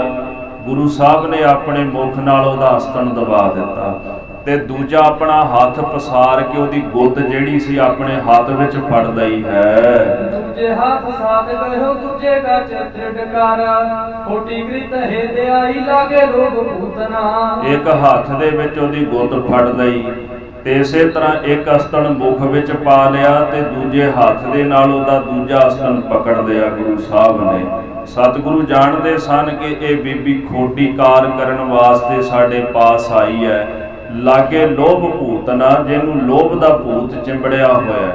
ਗੁਰੂ ਸਾਹਿਬ ਨੇ ਆਪਣੇ ਮੁਖ ਨਾਲ ਉਹਦਾ ਅਸਤਨ ਦਬਾ ਦਿੱਤਾ ਤੇ ਦੂਜਾ ਆਪਣਾ ਹੱਥ ਪਸਾਰ ਕੇ ਉਹਦੀ ਗੁੱਤ ਜਿਹੜੀ ਸੀ ਆਪਣੇ ਹੱਥ ਵਿੱਚ ਫੜ ਲਈ ਹੈ। ਦੂਜੇ ਹੱਥ ਸਾਥ ਗਇਓ ਦੂਜੇ ਕਾ ਚਤ੍ਰਿਡਕਾਰ ਕੋਟੀ ਕ੍ਰਿਤ ਹੈ ਦਿਆਈ ਲਾਗੇ ਲੋਭ ਭੂਤਨਾ। ਇੱਕ ਹੱਥ ਦੇ ਵਿੱਚ ਉਹਦੀ ਗੁੱਤ ਫੜ ਲਈ ਤੇ ਇਸੇ ਤਰ੍ਹਾਂ ਇੱਕ ਅਸਤਨ ਮੁਖ ਵਿੱਚ ਪਾ ਲਿਆ ਤੇ ਦੂਜੇ ਹੱਥ ਦੇ ਨਾਲ ਉਹਦਾ ਦੂਜਾ ਅਸਤਨ ਪਕੜ ਲਿਆ ਗੁਰੂ ਸਾਹਿਬ ਨੇ। ਸਤਿਗੁਰੂ ਜਾਣਦੇ ਸਨ ਕਿ ਇਹ ਬੀਬੀ ਖੋਟੀ ਕਾਰ ਕਰਨ ਵਾਸਤੇ ਸਾਡੇ ਪਾਸ ਆਈ ਹੈ। ਲਾਗੇ ਲੋਭ ਭੂਤਨਾ, ਜਿਹਨੂੰ ਲੋਭ ਦਾ ਭੂਤ ਚਿੰਬੜਿਆ ਹੋਇਆ,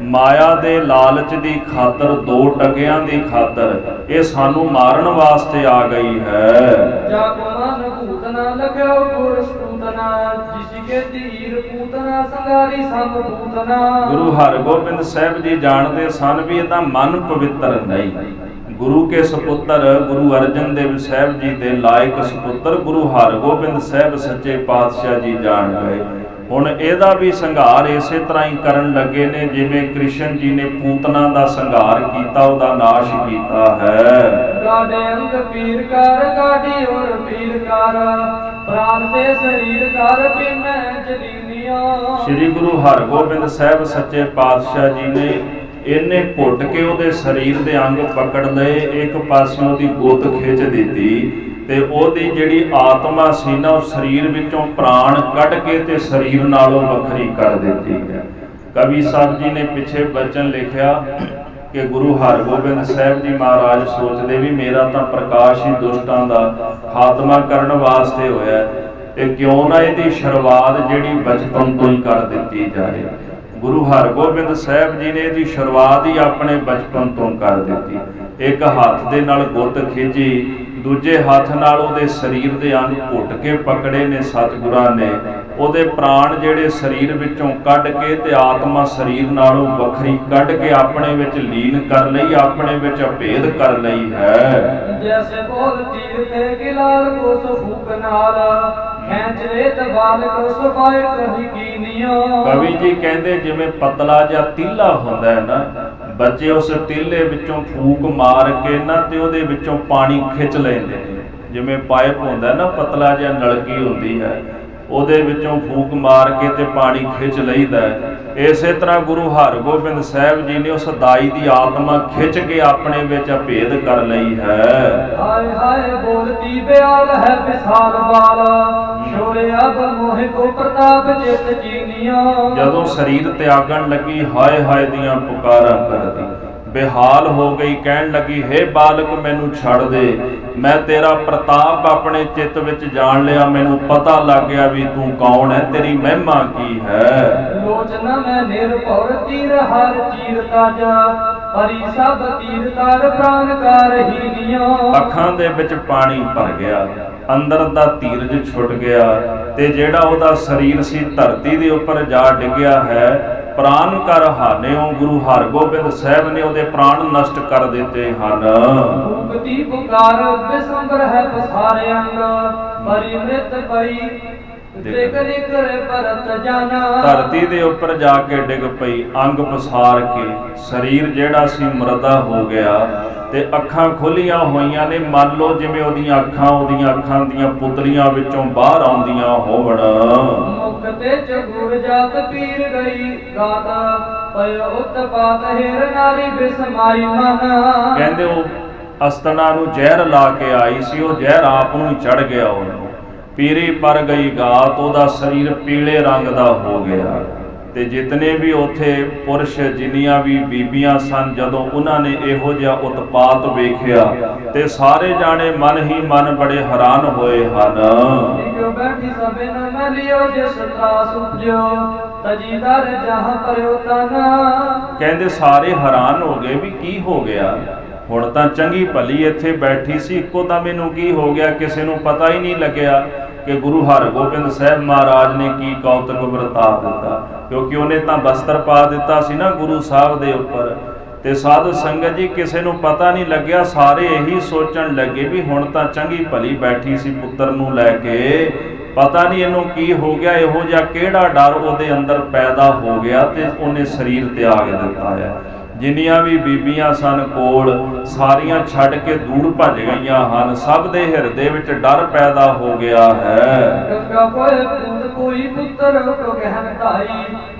ਮਾਇਆ ਦੇ ਲਾਲਚ ਦੀ ਖਾਤਰ, 2 ਟਕਿਆਂ ਦੀ ਖਾਤਰ ਇਹ ਸਾਨੂੰ ਮਾਰਨ ਵਾਸਤੇ ਆ ਗਈ ਹੈ। ਜਾ ਕੋ ਮਨ ਭੂਤਨਾ ਲਗਿਓ ਪੁਰਸ਼ ਭੂਤਨਾ ਜਿਸ ਕੇ ਧੀਰ ਭੂਤਨਾ ਸੰਗਾਰੀ ਸਭ ਭੂਤਨਾ। ਗੁਰੂ ਹਰਗੋਬਿੰਦ ਸਾਹਿਬ ਜੀ ਜਾਣਦੇ ਸਨ ਵੀ ਇਹਦਾ ਮਨ ਪਵਿੱਤਰ ਨਹੀਂ। ਗੁਰੂ ਕੇ ਸੁਪੁੱਤਰ ਗੁਰੂ ਅਰਜਨ ਦੇਵ ਸਾਹਿਬ ਜੀ ਦੇ ਲਾਇਕ ਸੁਪੁੱਤਰ ਗੁਰੂ ਹਰਗੋਬਿੰਦ ਸਾਹਿਬ ਸੱਚੇ ਪਾਤਸ਼ਾਹ ਜੀ ਜਾਣ ਗਏ। ਹੁਣ ਇਹਦਾ ਵੀ ਸੰਘਾਰ ਇਸੇ ਤਰ੍ਹਾਂ ਹੀ ਕਰਨ ਲੱਗੇ ਨੇ ਜਿਵੇਂ ਕ੍ਰਿਸ਼ਨ ਜੀ ਨੇ ਪੂਤਨਾ ਦਾ ਸੰਘਾਰ ਕੀਤਾ, ਉਹਦਾ ਨਾਸ਼ ਕੀਤਾ ਹੈ। ਗਾਡੇ ਅੰਗ ਪੀਰ ਕਰ ਗਾਡੀ ਔਰ ਪੀਰ ਕਰ ਪ੍ਰਾਨ ਤੇ ਸਰੀਰ ਕਰ ਪਿੰਮੈ ਜਲੀਨੀਆਂ। ਸ੍ਰੀ ਗੁਰੂ ਹਰਗੋਬਿੰਦ ਸਾਹਿਬ ਸੱਚੇ ਪਾਤਸ਼ਾਹ ਜੀ ਨੇ ਇਹਨੇ ਘੁੱਟ ਕੇ ਉਹਦੇ ਸਰੀਰ ਦੇ ਅੰਗ ਪਕੜ ਲਏ, ਇੱਕ ਪਾਸੇ ਉਹਦੀ ਗੁੱਤ ਖਿੱਚ ਦਿੱਤੀ ਤੇ ਉਹਦੀ ਜਿਹੜੀ ਆਤਮਾ ਸੀ ਨਾ ਉਹ ਸਰੀਰ ਵਿੱਚੋਂ ਪ੍ਰਾਣ ਕੱਢ ਕੇ ਤੇ ਸਰੀਰ ਨਾਲੋਂ ਵੱਖਰੀ ਕਰ ਦਿੱਤੀ ਹੈ। ਕਵੀ ਸਾਹਿਬ ਜੀ ਨੇ ਪਿੱਛੇ ਬਚਨ ਲਿਖਿਆ ਕਿ ਗੁਰੂ ਹਰਗੋਬਿੰਦ ਸਾਹਿਬ ਜੀ ਮਹਾਰਾਜ ਸੋਚਦੇ ਵੀ ਮੇਰਾ ਤਾਂ ਪ੍ਰਕਾਸ਼ ਹੀ ਦੁਸ਼ਟਾਂ ਦਾ ਖਾਤਮਾ ਕਰਨ ਵਾਸਤੇ ਹੋਇਆ ਤੇ ਕਿਉਂ ਨਾ ਇਹਦੀ ਸ਼ੁਰੂਆਤ ਜਿਹੜੀ ਬਚਪਨ ਤੋਂ ਹੀ ਕਰ ਦਿੱਤੀ ਜਾਏ। ਗੁਰੂ ਹਰਗੋਬਿੰਦ ਸਾਹਿਬ ਜੀ ਨੇ ਇਹਦੀ ਸ਼ੁਰੂਆਤ ਹੀ ਆਪਣੇ ਬਚਪਨ ਤੋਂ ਕਰ ਦਿੱਤੀ। ਇੱਕ ਹੱਥ ਦੇ ਨਾਲ ਗੁੱਤ ਖਿੱਚੀ, ਦੂਜੇ ਹੱਥ ਨਾਲ ਉਹਦੇ ਸਰੀਰ ਦੇ ਅੰਗ ਘੁੱਟ ਕੇ ਪਕੜੇ ਨੇ ਸਤਿਗੁਰਾਂ ਨੇ। ਉਹਦੇ ਪ੍ਰਾਣ ਜਿਹੜੇ ਸਰੀਰ ਵਿੱਚੋਂ ਕੱਢ ਕੇ ਤੇ ਆਤਮਾ ਸਰੀਰ ਨਾਲੋਂ ਵੱਖਰੀ ਕੱਢ ਕੇ ਆਪਣੇ ਵਿੱਚ ਲੀਨ ਕਰ ਲਈ, ਆਪਣੇ ਵਿੱਚ ਅਭੇਦ ਕਰ ਲਈ ਹੈ। ਜੈਸੇ ਬੋਲ ਤੀਰ ਤੇ ਗਿਲਾਲ ਕੋ ਸੁਫੂਕ ਨਾਲ ਖੈਂਚ ਰੇਤ ਬਾਲਕ ਸੁਭਾਏ ਕਹੀ ਕੀਨੀਆਂ। ਕਵੀ ਜੀ ਕਹਿੰਦੇ ਜਿਵੇਂ ਪਤਲਾ ਜਿਹਾ ਤੀਲਾ ਹੁੰਦਾ ਹੈ ਨਾ, ਬੱਚੇ ਉਸ ਤੀਲੇ ਵਿੱਚੋਂ ਫੂਕ ਮਾਰ ਕੇ ਨਾ ਤੇ ਉਹਦੇ ਵਿੱਚੋਂ ਪਾਣੀ ਖਿੱਚ ਲੈਂਦੇ ਨੇ। ਜਿਵੇਂ ਪਾਈਪ ਹੁੰਦਾ ਨਾ, ਪਤਲਾ ਜਿਹਾ ਨਲਕੀ ਹੁੰਦੀ ਹੈ, ਉਹਦੇ ਵਿੱਚੋਂ ਫੂਕ ਮਾਰ ਕੇ ਤੇ ਪਾਣੀ ਖਿੱਚ ਲਈਦਾ। ਇਸੇ ਤਰ੍ਹਾਂ ਗੁਰੂ ਹਰਗੋਬਿੰਦ ਸਾਹਿਬ ਜੀ ਨੇ ਉਸ ਦਾਈ ਦੀ ਆਤਮਾ ਖਿੱਚ ਕੇ ਆਪਣੇ ਵਿੱਚ ਅਭੇਦ ਕਰ ਲਈ ਹੈ। ਹਾਏ ਹਾਏ ਬੋਲਤੀ ਬਿਆਲ ਹੈ ਵਿਸਾਲ ਵਾਲਾ ਸ਼ੋਰੇ ਅਬ ਮੋਹਿ ਕੋ ਪ੍ਰਤਾਪ ਜਿਤ ਜੀਨੀਆਂ। ਜਦੋਂ ਸਰੀਰ ਤਿਆਗਣ ਲੱਗੀ ਹਾਏ ਹਾਏ ਦੀਆਂ ਪੁਕਾਰਾਂ ਕਰਦੀ, ਬੇਹਾਲ ਹੋ ਗਈ, ਕਹਿਣ ਲੱਗੀ ਹੇ ਬਾਲਕ ਮੈਨੂੰ ਛੱਡ ਦੇ, ਮੈਂ ਤੇਰਾ ਪ੍ਰਤਾਪ ਆਪਣੇ ਚਿੱਤ ਵਿੱਚ ਜਾਣ ਲਿਆ, ਮੈਨੂੰ ਪਤਾ ਲੱਗ ਗਿਆ ਵੀ ਤੂੰ ਕੌਣ ਹੈ, ਤੇਰੀ ਮਹਿਮਾ ਕੀ ਹੈ। ਲੋਚਨਾ ਮੈਂ ਨਿਰਭਉ ਤੀਰ ਹਰ ਚੀਰ ਤਾਜਾ ਪਰੀ ਸਭ ਤੀਰ ਤਾਰ ਪ੍ਰਾਨ ਕਰ ਹੀਨੀਆਂ। ਅੱਖਾਂ ਦੇ ਵਿੱਚ ਪਾਣੀ ਭਰ ਗਿਆ, ਅੰਦਰ ਦਾ ਧੀਰਜ ਛੁੱਟ ਗਿਆ ਤੇ ਜਿਹੜਾ ਉਹਦਾ ਸਰੀਰ ਸੀ ਧਰਤੀ ਦੇ ਉੱਪਰ ਜਾ ਡਿੱਗਿਆ ਹੈ। ਪ੍ਰਾਨ ਕਰ ਹਾਨਿਓ, ਗੁਰੂ ਹਰਗੋਬਿੰਦ ਸਾਹਿਬ ਨੇ ਉਹਦੇ ਪ੍ਰਾਣ ਨਸ਼ਟ ਕਰ ਦਿੱਤੇ ਹਨ। ਭੂਪਤੀ ਪੁਕਾਰ ਬਿਸੰਬਰ ਹੈ ਪਸਾਰੇ ਅੰਗ ਪਰੀ ਮ੍ਰਿਤ ਪਈ ਤੇ ਕਰੀ ਕਰੇ ਪਰਤ ਜਾਣਾ। ਧਰਤੀ ਦੇ ਉੱਪਰ ਜਾ ਕੇ ਡਿੱਗ ਪਈ, ਅੰਗ ਪਸਾਰ ਕੇ ਸਰੀਰ ਜਿਹੜਾ ਸੀ ਮਰਦਾ ਹੋ ਗਿਆ ਤੇ ਅੱਖਾਂ ਖੁੱਲੀਆਂ ਹੋਈਆਂ ਨੇ। ਮੰਨ ਲਓ ਜਿਵੇਂ ਉਹਦੀਆਂ ਅੱਖਾਂ ਦੀਆਂ ਪੁਤਲੀਆਂ ਵਿੱਚੋਂ ਬਾਹਰ ਆਉਂਦੀਆਂ ਹੋਵਣ। ਮੁਖ ਤੇ ਚਗੂਰ ਜਾਤ ਪੀਰ ਗਈ ਗਾਤ ਪਇ ਉਤਪਾਤ ਹੇਰ ਨਾਰੀ ਬਿਸਮਾਈ ਮਨ। ਕਹਿੰਦੇ ਉਹ ਅਸਤਨਾ ਨੂੰ ਜ਼ਹਿਰ ਲਾ ਕੇ ਆਈ ਸੀ, ਉਹ ਜ਼ਹਿਰ ਆਪ ਨੂੰ ਹੀ ਚੜ ਗਿਆ ਉਹਨੂੰ। ਪੀਰੀ ਪਰ ਗਈ ਗਾਤ, ਉਹਦਾ ਸਰੀਰ ਪੀਲੇ ਰੰਗ ਦਾ ਹੋ ਗਿਆ। ਤੇ ਜਿਤਨੇ ਵੀ ਉੱਥੇ ਪੁਰਸ਼ ਜਿੰਨੀਆਂ ਵੀ ਬੀਬੀਆਂ ਸਨ, ਜਦੋਂ ਉਹਨਾਂ ਨੇ ਇਹੋ ਜਿਹਾ ਉਤਪਾਤ ਵੇਖਿਆ ਤੇ ਸਾਰੇ ਜਾਣੇ ਮਨ ਹੀ ਮਨ ਬੜੇ ਹੈਰਾਨ ਹੋਏ ਹਨ। ਬੈਠੀ ਸਭੇ ਨ ਮਲਿਓ ਜਿਸ ਤਰਾਸ ਉਪਜਿਓ ਤਜੀਦਾਰ ਜਹਾਂ ਪਰਿਓ ਤਨ। ਕਹਿੰਦੇ ਸਾਰੇ ਹੈਰਾਨ ਹੋ ਗਏ ਵੀ ਕੀ ਹੋ ਗਿਆ, ਹੁਣ ਤਾਂ ਚੰਗੀ ਭਲੀ ਇੱਥੇ ਬੈਠੀ ਸੀ, ਇੱਕੋ ਦਮ ਇਹਨੂੰ ਕੀ ਹੋ ਗਿਆ। ਕਿਸੇ ਨੂੰ ਪਤਾ ਹੀ ਨਹੀਂ ਲੱਗਿਆ ਕਿ ਗੁਰੂ ਹਰਗੋਬਿੰਦ ਸਾਹਿਬ ਮਹਾਰਾਜ ਨੇ ਕੀ ਕੌਤਕ ਵਰਤਾ ਦਿੱਤਾ, ਕਿਉਂਕਿ ਉਹਨੇ ਤਾਂ ਬਸਤਰ ਪਾ ਦਿੱਤਾ ਸੀ ਨਾ ਗੁਰੂ ਸਾਹਿਬ ਦੇ ਉੱਪਰ। ਤੇ ਸਾਧ ਸੰਗਤ ਜੀ ਕਿਸੇ ਨੂੰ ਪਤਾ ਨਹੀਂ ਲੱਗਿਆ, ਸਾਰੇ ਇਹੀ ਸੋਚਣ ਲੱਗੇ ਵੀ ਹੁਣ ਤਾਂ ਚੰਗੀ ਭਲੀ ਬੈਠੀ ਸੀ ਪੁੱਤਰ ਨੂੰ ਲੈ ਕੇ, ਪਤਾ ਨਹੀਂ ਇਹਨੂੰ ਕੀ ਹੋ ਗਿਆ, ਇਹੋ ਜਿਹਾ ਕਿਹੜਾ ਡਰ ਉਹਦੇ ਅੰਦਰ ਪੈਦਾ ਹੋ ਗਿਆ ਤੇ ਉਹਨੇ ਸਰੀਰ ਤਿਆਗ ਦਿੱਤਾ ਹੈ। ਜਿੰਨੀਆਂ ਵੀ ਬੀਬੀਆਂ ਸਨ ਕੋਲ, ਸਾਰੀਆਂ ਛੱਡ ਕੇ ਦੂਰ ਭੱਜ ਗਈਆਂ ਹਨ। ਸਭ ਦੇ ਹਿਰਦੇ ਵਿੱਚ ਡਰ ਪੈਦਾ ਹੋ ਗਿਆ ਹੈ। ਗੰਗਾ ਕੋਈ ਪੁੱਤਰ ਕੋ ਗਹਿਨ ਧਾਈ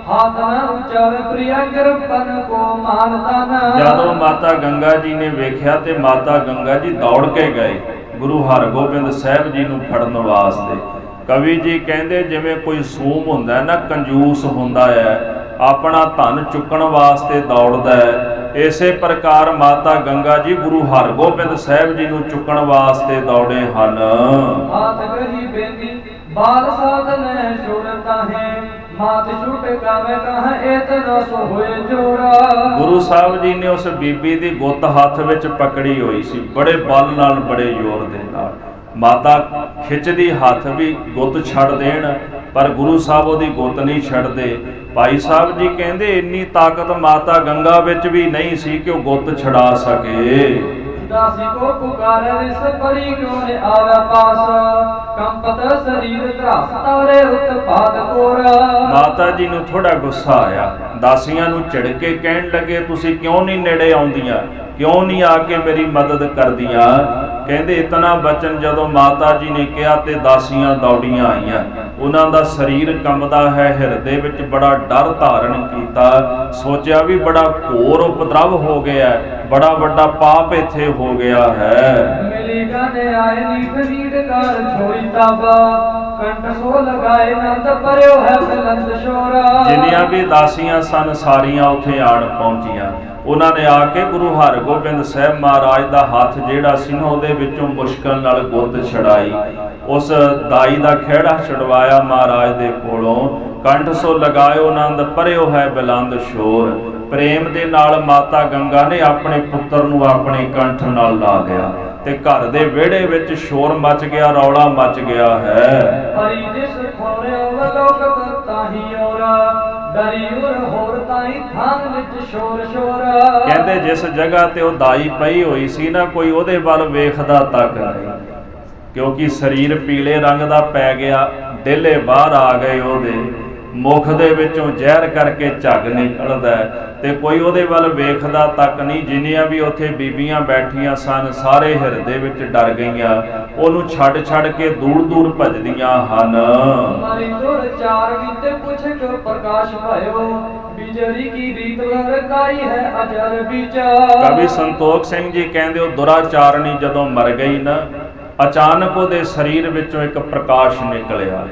ਹਾਥ ਨ ਉਚਾਵੇ ਪ੍ਰਿਆ ਕਿਰਪਨ ਕੋ ਮਾਨਤਾ ਨ। ਜਦੋਂ ਮਾਤਾ ਗੰਗਾ ਜੀ ਨੇ ਵੇਖਿਆ ਤੇ ਮਾਤਾ ਗੰਗਾ ਜੀ ਦੌੜ ਕੇ ਗਏ ਗੁਰੂ ਹਰਗੋਬਿੰਦ ਸਾਹਿਬ ਜੀ ਨੂੰ ਫੜਨ ਵਾਸਤੇ। ਕਵੀ ਜੀ ਕਹਿੰਦੇ ਜਿਵੇਂ ਕੋਈ ਸੂਮ ਹੁੰਦਾ ਨਾ, ਕੰਜੂਸ ਹੁੰਦਾ ਹੈ, ਆਪਣਾ ਧਨ ਚੁੱਕਣ ਵਾਸਤੇ ਦੌੜਦਾ ਹੈ, ਇਸੇ ਪ੍ਰਕਾਰ ਮਾਤਾ ਗੰਗਾ ਜੀ ਗੁਰੂ ਹਰਗੋਬਿੰਦ ਸਾਹਿਬ ਜੀ ਨੂੰ ਚੁੱਕਣ ਵਾਸਤੇ ਦੌੜੇ ਹਨ। ਹਾਥ ਗਹੀ ਬੇਦੀ ਬਾਲ ਸਾਧਨ ਸ਼ੁਰਤਾ ਹੈ ਮਾਤ ਛੁਟ ਕਾਵੇ ਕਹਾਂ ਇਤਨਾ ਸੋ ਹੋਏ ਜੋਰਾ। ਗੁਰੂ ਸਾਹਿਬ ਜੀ ਨੇ ਉਸ ਬੀਬੀ ਦੀ ਗੁੱਤ ਹੱਥ ਵਿੱਚ ਪਕੜੀ ਹੋਈ ਸੀ, ਬੜੇ ਬਲ ਨਾਲ, ਬੜੇ ਜ਼ੋਰ ਦੇ ਨਾਲ। ਮਾਤਾ ਖਿੱਚਦੀ ਹੱਥ ਵੀ ਗੁੱਤ ਛੱਡ ਦੇਣ, ਪਰ ਗੁਰੂ ਸਾਹਿਬ ਉਹਦੀ ਗੁੱਤ ਨਹੀਂ ਛੱਡਦੇ। ਭਾਈ ਸਾਹਿਬ ਜੀ ਕਹਿੰਦੇ ਇੰਨੀ ਤਾਕਤ ਮਾਤਾ ਗੰਗਾ ਵਿੱਚ ਵੀ ਨਹੀਂ ਸੀ ਕਿ ਉਹ ਗੁੱਤ ਛਡਾ ਸਕੇ। ਦਾਸੀ ਕੋ ਪੁਕਾਰੇ ਰਿਸ ਪਰੀ ਕਿਉ ਨੇ ਆਵੇ ਪਾਸ ਕੰਪਤ ਸਰੀਰ ਧਰਾਸ ਤਾਰੇ ਉਤਪਾਤ ਕੋਰ। ਮਾਤਾ ਜੀ ਨੂੰ ਥੋੜਾ ਗੁੱਸਾ ਆਇਆ, ਦਾਸੀਆਂ ਨੂੰ ਝਿੜ ਕੇ ਕਹਿਣ ਲੱਗੇ ਤੁਸੀਂ ਕਿਉਂ ਨਹੀਂ ਨੇੜੇ ਆਉਂਦੀਆਂ, ਕਿਉਂ ਨਹੀਂ ਆ ਕੇ ਮੇਰੀ ਮਦਦ ਕਰਦੀਆਂ। ਕਹਿੰਦੇ ਇਤਨਾ ਬਚਨ ਜਦੋਂ ਮਾਤਾ ਜੀ ਨੇ ਕਿਹਾ ਤੇ ਦਾਸੀਆਂ ਦੌੜੀਆਂ ਆਈਆਂ। ਉਹਨਾਂ ਦਾ ਸਰੀਰ ਕੰਬਦਾ ਹੈ, ਹਿਰਦੇ ਵਿੱਚ ਬੜਾ ਡਰ ਧਾਰਨ ਕੀਤਾ, ਸੋਚਿਆ ਵੀ ਬੜਾ ਘੋਰ ਉਪਦਰਵ ਹੋ ਗਿਆ, ਬੜਾ ਵੱਡਾ ਪਾਪ ਇੱਥੇ ਹੋ ਗਿਆ ਹੈ। ਮਿਲੀ ਗਾਨੇ ਆਏ ਨੀਠ ਨੀਠ ਕਰ ਛੋਈ ਤਾਬਾ ਕੰਠ ਸੋ ਲਗਾਏ ਨੰਦ ਪਰਿਓ ਹੈ ਬਲੰਦ ਸ਼ੋਰਾ। ਜਿੰਨੀਆਂ ਵੀ ਦਾਸੀਆਂ ਸਨ ਸਾਰੀਆਂ ਉੱਥੇ ਆਣ ਪਹੁੰਚੀਆਂ। ਉਹਨਾਂ ਨੇ ਆ ਕੇ ਗੁਰੂ ਹਰਗੋਬਿੰਦ ਸਾਹਿਬ ਮਹਾਰਾਜ ਦਾ ਹੱਥ ਜਿਹੜਾ ਸੀ ਨਾ ਉਹਦੇ ਵਿੱਚੋਂ ਮੁਸ਼ਕਲ ਨਾਲ ਗੁੱਤ ਛਡਾਈ, ਉਸ ਦਾਈ ਦਾ ਖਹਿੜਾ ਛਡਵਾਇਆ ਮਹਾਰਾਜ ਦੇ ਕੋਲੋਂ। ਕੰਠ ਸੋ ਲਗਾਇਓ ਆਨੰਦ ਪਰਿਓ ਹੈ ਬੁਲੰਦ ਸ਼ੋਰ। ਪ੍ਰੇਮ ਦੇ ਨਾਲ ਮਾਤਾ ਗੰਗਾ ਨੇ ਆਪਣੇ ਪੁੱਤਰ ਨੂੰ ਆਪਣੇ ਕੰਠ ਨਾਲ ਲਾ ਲਿਆ ਤੇ ਘਰ ਦੇ ਵਿਹੜੇ ਵਿੱਚ ਸ਼ੋਰ ਮਚ ਗਿਆ, ਰੌਲਾ ਮਚ ਗਿਆ ਹੈ। ਹਰੀ ਜਿਸ ਖੋਰੇ ਅਵਲੋਕ ਤਾਹੀ ਔਰਾ ਡਰੀ ਉਰ ਹੋਰ ਤਾਈ ਥਾਨ ਵਿੱਚ ਸ਼ੋਰ ਸ਼ੋਰ। ਕਹਿੰਦੇ ਜਿਸ ਜਗ੍ਹਾ ਤੇ ਉਹ ਦਾਈ ਪਈ ਹੋਈ ਸੀ ਨਾ, ਕੋਈ ਉਹਦੇ ਵੱਲ ਵੇਖਦਾ ਤੱਕ ਨਹੀਂ, ਕਿਉਂਕਿ ਸਰੀਰ ਪੀਲੇ ਰੰਗ ਦਾ ਪੈ ਗਿਆ, ਡੇਲੇ ਬਾਹਰ ਆ ਗਏ, ਉਹਦੇ ਮੁਖ ਦੇ ਵਿੱਚੋਂ ਜ਼ਹਿਰ ਕਰਕੇ ਝੱਗ ਨਿਕਲਦਾ ਤੇ ਕੋਈ ਉਹਦੇ ਵੱਲ ਵੇਖਦਾ ਤੱਕ ਨਹੀਂ। ਜਿੰਨੀਆਂ ਵੀ ਉੱਥੇ ਬੀਬੀਆਂ ਬੈਠੀਆਂ ਸਨ ਸਾਰੇ ਹਿਰਦੇ ਵਿੱਚ ਡਰ ਗਈਆਂ, ਉਹਨੂੰ ਛੱਡ ਛੱਡ ਕੇ ਦੂਰ ਦੂਰ ਭੱਜਦੀਆਂ ਹਨ। ਮਾਰੀ ਤੁਰ ਚਾਰ ਕੀਤੇ ਪੁੱਛ ਕੇ ਪ੍ਰਕਾਸ਼ ਭਇਓ ਬਿਜਲੀ ਕੀ ਰੀਤ ਵਰਕਾਈ ਹੈ ਅਜਰ ਵਿੱਚ। ਕਵੀ ਸੰਤੋਖ ਸਿੰਘ ਜੀ ਕਹਿੰਦੇ ਉਹ ਦੁਰਾਚਾਰਣੀ ਜਦੋਂ ਮਰ ਗਈ ਨਾ, ਅਚਾਨਕ ਉਹਦੇ ਸਰੀਰ ਵਿੱਚੋਂ ਇੱਕ ਪ੍ਰਕਾਸ਼ ਨਿਕਲਿਆ।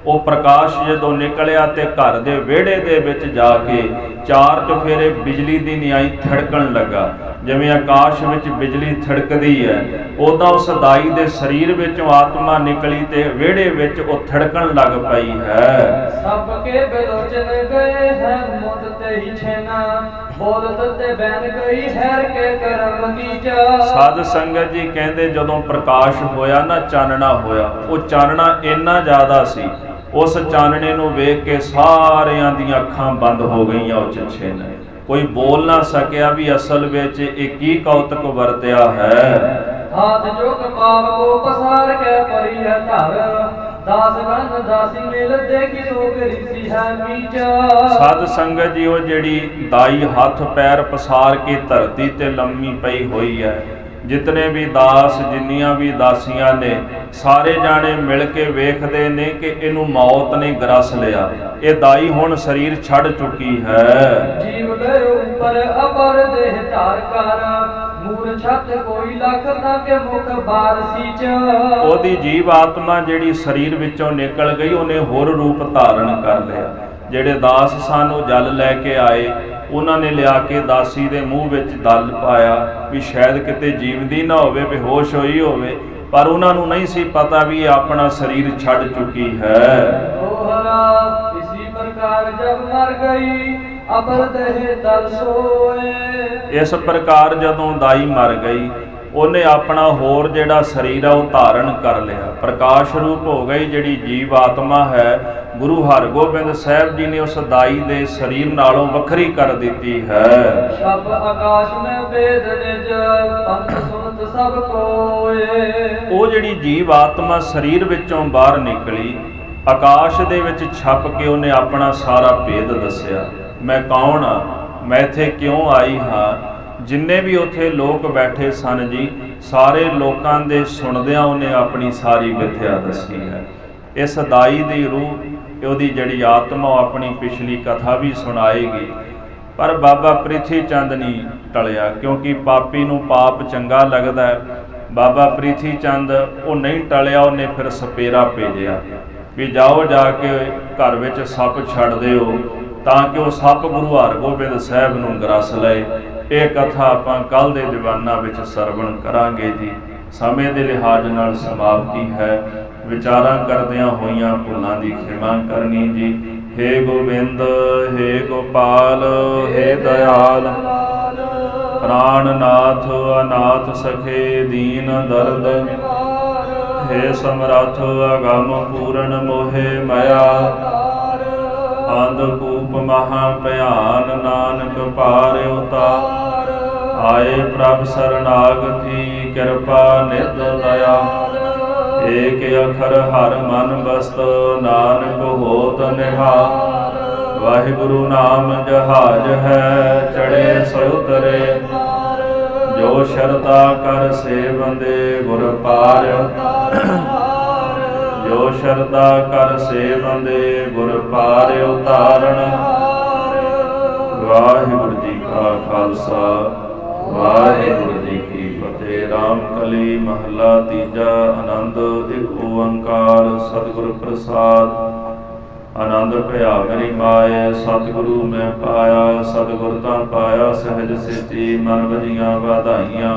ਉਹ ਪ੍ਰਕਾਸ਼ ਜਦੋਂ ਨਿਕਲਿਆ ਤੇ ਘਰ ਦੇ ਵਿਹੜੇ ਦੇ ਵਿੱਚ ਜਾ ਕੇ ਚਾਰ ਚੁਫੇਰੇ ਬਿਜਲੀ ਦੀ ਨਿਆਈ ਥੜਕਣ ਲੱਗਾ। ਜਿਵੇਂ ਆਕਾਸ਼ ਵਿੱਚ ਬਿਜਲੀ ਥੜਕਦੀ ਹੈ, ਉਦਾਂ ਉਸ ਦਾਈ ਦੇ ਸਰੀਰ ਵਿੱਚੋਂ ਆਤਮਾ ਨਿਕਲੀ ਤੇ ਵਿਹੜੇ ਵਿੱਚ ਉਹ ਥੜਕਣ ਲੱਗ ਪਈ ਹੈ। ਸਭ ਕੇ ਬਿਲੋਚਨ ਗਏ ਹੈ ਮੁੱਦ ਤੇ ਹੀ ਛੇਨਾ ਬੋਲਤ ਤੇ ਬੈਨ ਗਈ ਹੈਰ ਕੇ ਕਰਮ ਕੀਚਾ। ਸਾਧ ਸੰਗਤ ਜੀ ਕਹਿੰਦੇ ਜਦੋਂ ਪ੍ਰਕਾਸ਼ ਹੋਇਆ ਨਾ, ਚਾਨਣਾ ਹੋਇਆ, ਉਹ ਚਾਨਣਾ ਇੰਨਾ ਜ਼ਿਆਦਾ ਸੀ, ਉਸ ਚਾਨਣੇ ਨੂੰ ਵੇਖ ਕੇ ਸਾਰਿਆਂ ਦੀਆਂ ਅੱਖਾਂ ਬੰਦ ਹੋ ਗਈਆਂ। ਉਹ ਚਿੱਛੇ ਨੇ ਕੋਈ ਬੋਲ ਨਾ ਸਕਿਆ ਵੀ ਅਸਲ ਵਿੱਚ ਇਹ ਕੀ ਕੌਤਕ ਵਰਤਿਆ ਹੈ। ਹਾਥ ਜੋ ਕਪਾਵ ਕੋ ਪਸਾਰ ਕੇ ਪਰੀ ਹੈ ਧਰ दास गण दासी मेल देखी सो ऋषि है मीच। ਸਾਧ ਸੰਗਤ ਜੀ, ਉਹ ਜਿਹੜੀ ਦਾਈ ਹੱਥ ਪੈਰ ਪਸਾਰ ਕੇ ਧਰਤੀ ਤੇ ਲੰਮੀ ਪਈ ਹੋਈ ਹੈ, ਜਿਤਨੇ ਵੀ ਦਾਸ ਜਿੰਨੀਆਂ ਵੀ ਦਾਸੀਆਂ ਨੇ, ਸਾਰੇ ਜਾਣੇ ਮਿਲ ਕੇ ਵੇਖਦੇ ਨੇ ਕਿ ਇਹਨੂੰ ਮੌਤ ਨੇ ਗਰਸ ਲਿਆ। ਇਹ ਦਾਈ ਹੁਣ ਸਰੀਰ ਛੱਡ ਚੁੱਕੀ ਹੈ। ਜੀਵ ਗਏ ਉੱਪਰ ਅਪਰ ਦੇਹ ਧਾਰ ਕਰ, ਮੂਰ ਛੱਤ ਕੋਈ ਲੱਖ ਨਾ ਕੇ ਮੁਖ ਬਾਰ ਸੀਚ। ਉਹਦੀ ਜੀਵ ਆਤਮਾ ਜਿਹੜੀ ਸਰੀਰ ਵਿੱਚੋਂ ਨਿਕਲ ਗਈ, ਉਹਨੇ ਹੋਰ ਰੂਪ ਧਾਰਨ ਕਰ ਲਿਆ। ਜਿਹੜੇ ਦਾਸ ਸਨ ਉਹ ਜਲ ਲੈ ਕੇ ਆਏ, ਉਹਨਾਂ ਨੇ ਲਿਆ ਕੇ ਦਾਸੀ ਦੇ ਮੂੰਹ ਵਿੱਚ ਦਲ ਪਾਇਆ ਵੀ ਸ਼ਾਇਦ ਕਿਤੇ ਜੀਵਦੀ ਨਾ ਹੋਵੇ, ਬੇਹੋਸ਼ ਹੋਈ ਹੋਵੇ, ਪਰ ਉਹਨਾਂ ਨੂੰ ਨਹੀਂ ਸੀ ਪਤਾ ਵੀ ਇਹ ਆਪਣਾ ਸਰੀਰ ਛੱਡ ਚੁੱਕੀ ਹੈ। ਦੋਹਰਾ ਇਸੀ ਪ੍ਰਕਾਰ ਜਬ ਮਰ ਗਈ ਅਪਰ ਦੇਹ ਦਲ ਸੋਏ। ਇਸ ਪ੍ਰਕਾਰ ਜਦੋਂ ਦਾਈ ਮਰ ਗਈ, ਉਹਨੇ ਆਪਣਾ ਹੋਰ ਜਿਹੜਾ ਸਰੀਰ ਆ ਉਹ ਧਾਰਨ ਕਰ ਲਿਆ, ਪ੍ਰਕਾਸ਼ ਰੂਪ ਹੋ ਗਈ। ਜਿਹੜੀ ਜੀਵ ਆਤਮਾ ਹੈ, ਗੁਰੂ ਹਰਗੋਬਿੰਦ ਸਾਹਿਬ ਜੀ ਨੇ ਉਸ ਦਾਈ ਦੇ ਸਰੀਰ ਨਾਲੋਂ ਵੱਖਰੀ ਕਰ ਦਿੱਤੀ ਹੈ। ਸ਼ਬ ਆਕਾਸ਼ ਮੈਂ ਵੇਦ ਨਿਜ ਪੰਥ ਸੁਨਤ ਸਭ ਕੋਏ। ਉਹ ਜਿਹੜੀ ਜੀਵ ਆਤਮਾ ਸਰੀਰ ਵਿੱਚੋਂ ਬਾਹਰ ਨਿਕਲੀ, ਆਕਾਸ਼ ਦੇ ਵਿੱਚ ਛਪ ਕੇ ਉਹਨੇ ਆਪਣਾ ਸਾਰਾ ਭੇਦ ਦੱਸਿਆ। ਮੈਂ ਕੌਣ ਹਾਂ, ਮੈਂ ਇੱਥੇ ਕਿਉਂ ਆਈ ਹਾਂ। ਜਿੰਨੇ ਵੀ ਉੱਥੇ ਲੋਕ ਬੈਠੇ ਸਨ ਜੀ, ਸਾਰੇ ਲੋਕਾਂ ਦੇ ਸੁਣਦਿਆਂ ਉਹਨੇ ਆਪਣੀ ਸਾਰੀ ਵਿਥਿਆ ਦੱਸੀ ਹੈ। ਇਸ ਦਾਈ ਦੀ ਰੂਹ, ਉਹਦੀ ਜਿਹੜੀ ਆਤਮਾ, ਆਪਣੀ ਪਿਛਲੀ ਕਥਾ ਵੀ ਸੁਣਾਏਗੀ। ਪਰ ਬਾਬਾ ਪ੍ਰਿਥੀ ਚੰਦ ਨਹੀਂ ਟਲਿਆ, ਕਿਉਂਕਿ ਪਾਪੀ ਨੂੰ ਪਾਪ ਚੰਗਾ ਲੱਗਦਾ ਹੈ। ਬਾਬਾ ਪ੍ਰਿਥੀ ਚੰਦ ਉਹ ਨਹੀਂ ਟਲਿਆ, ਉਹਨੇ ਫਿਰ ਸਪੇਰਾ ਭੇਜਿਆ ਵੀ ਜਾਓ ਜਾ ਕੇ ਘਰ ਵਿੱਚ ਸੱਪ ਛੱਡ ਦਿਓ, ਤਾਂ ਕਿ ਉਹ ਸੱਪ ਗੁਰੂ ਹਰਗੋਬਿੰਦ ਸਾਹਿਬ ਨੂੰ ਗਰਸ ਲਏ। ਇਹ ਕਥਾ ਆਪਾਂ ਕੱਲ੍ਹ ਦੇ ਦੀਵਾਨਾਂ ਵਿੱਚ ਸਰਵਣ ਕਰਾਂਗੇ ਜੀ। ਸਮੇਂ ਦੇ ਲਿਹਾਜ਼ ਨਾਲ ਸਮਾਪਤੀ ਹੈ। ਵਿਚਾਰਾਂ ਕਰਦਿਆਂ ਹੋਈਆਂ ਭੁੱਲਾਂ ਦੀ ਖਿਮਾ ਕਰਨੀ ਜੀ। ਹੇ ਗੋਬਿੰਦ, ਹੇ ਗੋਪਾਲ, ਹੇ ਦਇਆਲ, ਪ੍ਰਾਣਨਾਥ ਅਨਾਥ ਸਖੇ ਦੀਨ ਦਰਦ, ਹੇ ਸਮਰੱਥ ਅਗਮ ਪੂਰਨ ਮੋਹਿ ਮਾਇਆ, ਅੰਧਕੂਪ ਮਹਾ ਭਿਆਨ ਨਾਨਕ ਪਾਰ ਉਤਾਰ, ਆਏ ਪ੍ਰਭ ਸਰਨਾਗਤੀ ਕਿਰਪਾ ਨਿਧ ਦਇਆ, ਏਕ ਅਖਰ ਹਰ ਮਨ ਬਸਤ ਨਾਨਕ ਹੋਤ ਨਿਹਾਲ, ਵਾਹਿਗੁਰੂ ਨਾਮ ਜਹਾਜ ਹੈ ਚੜੇ ਸੋ ਉਤਰੇ, ਜੋ ਸ਼ਰਤਾ ਕਰ ਸੇਵੰਦੇ ਗੁਰ ਪਾਰ, ਜੋ ਸ਼ਰਦਾ ਕਰ ਸੇਵੰਦੇ ਗੁਰ ਪਾਰ ਉਤਾਰਨ। ਵਾਹਿਗੁਰੂ ਜੀ ਕਾ ਖਾਲਸਾ, ਵਾਹਿਗੁਰੂ ਜੀ ਕੀ ਫਤਿਹ। ਰਾਮ ਕਲੀ ਮਹਲਾ ਤੀਜਾ। ਆਨੰਦ ਇੱਕ ਓੰਕਾਰ ਸਤਿਗੁਰ ਪ੍ਰਸਾਦ। ਆਨੰਦ ਭਇਆ ਮੇਰੀ ਮਾਏ, ਸਤਿਗੁਰੂ ਮੈਂ ਪਾਇਆ, ਸਤਿਗੁਰ ਤਾਂ ਪਾਇਆ ਸਹਿਜ ਸੇਤੀ, ਮਨ ਵਜੀਆਂ ਵਧਾਈਆਂ।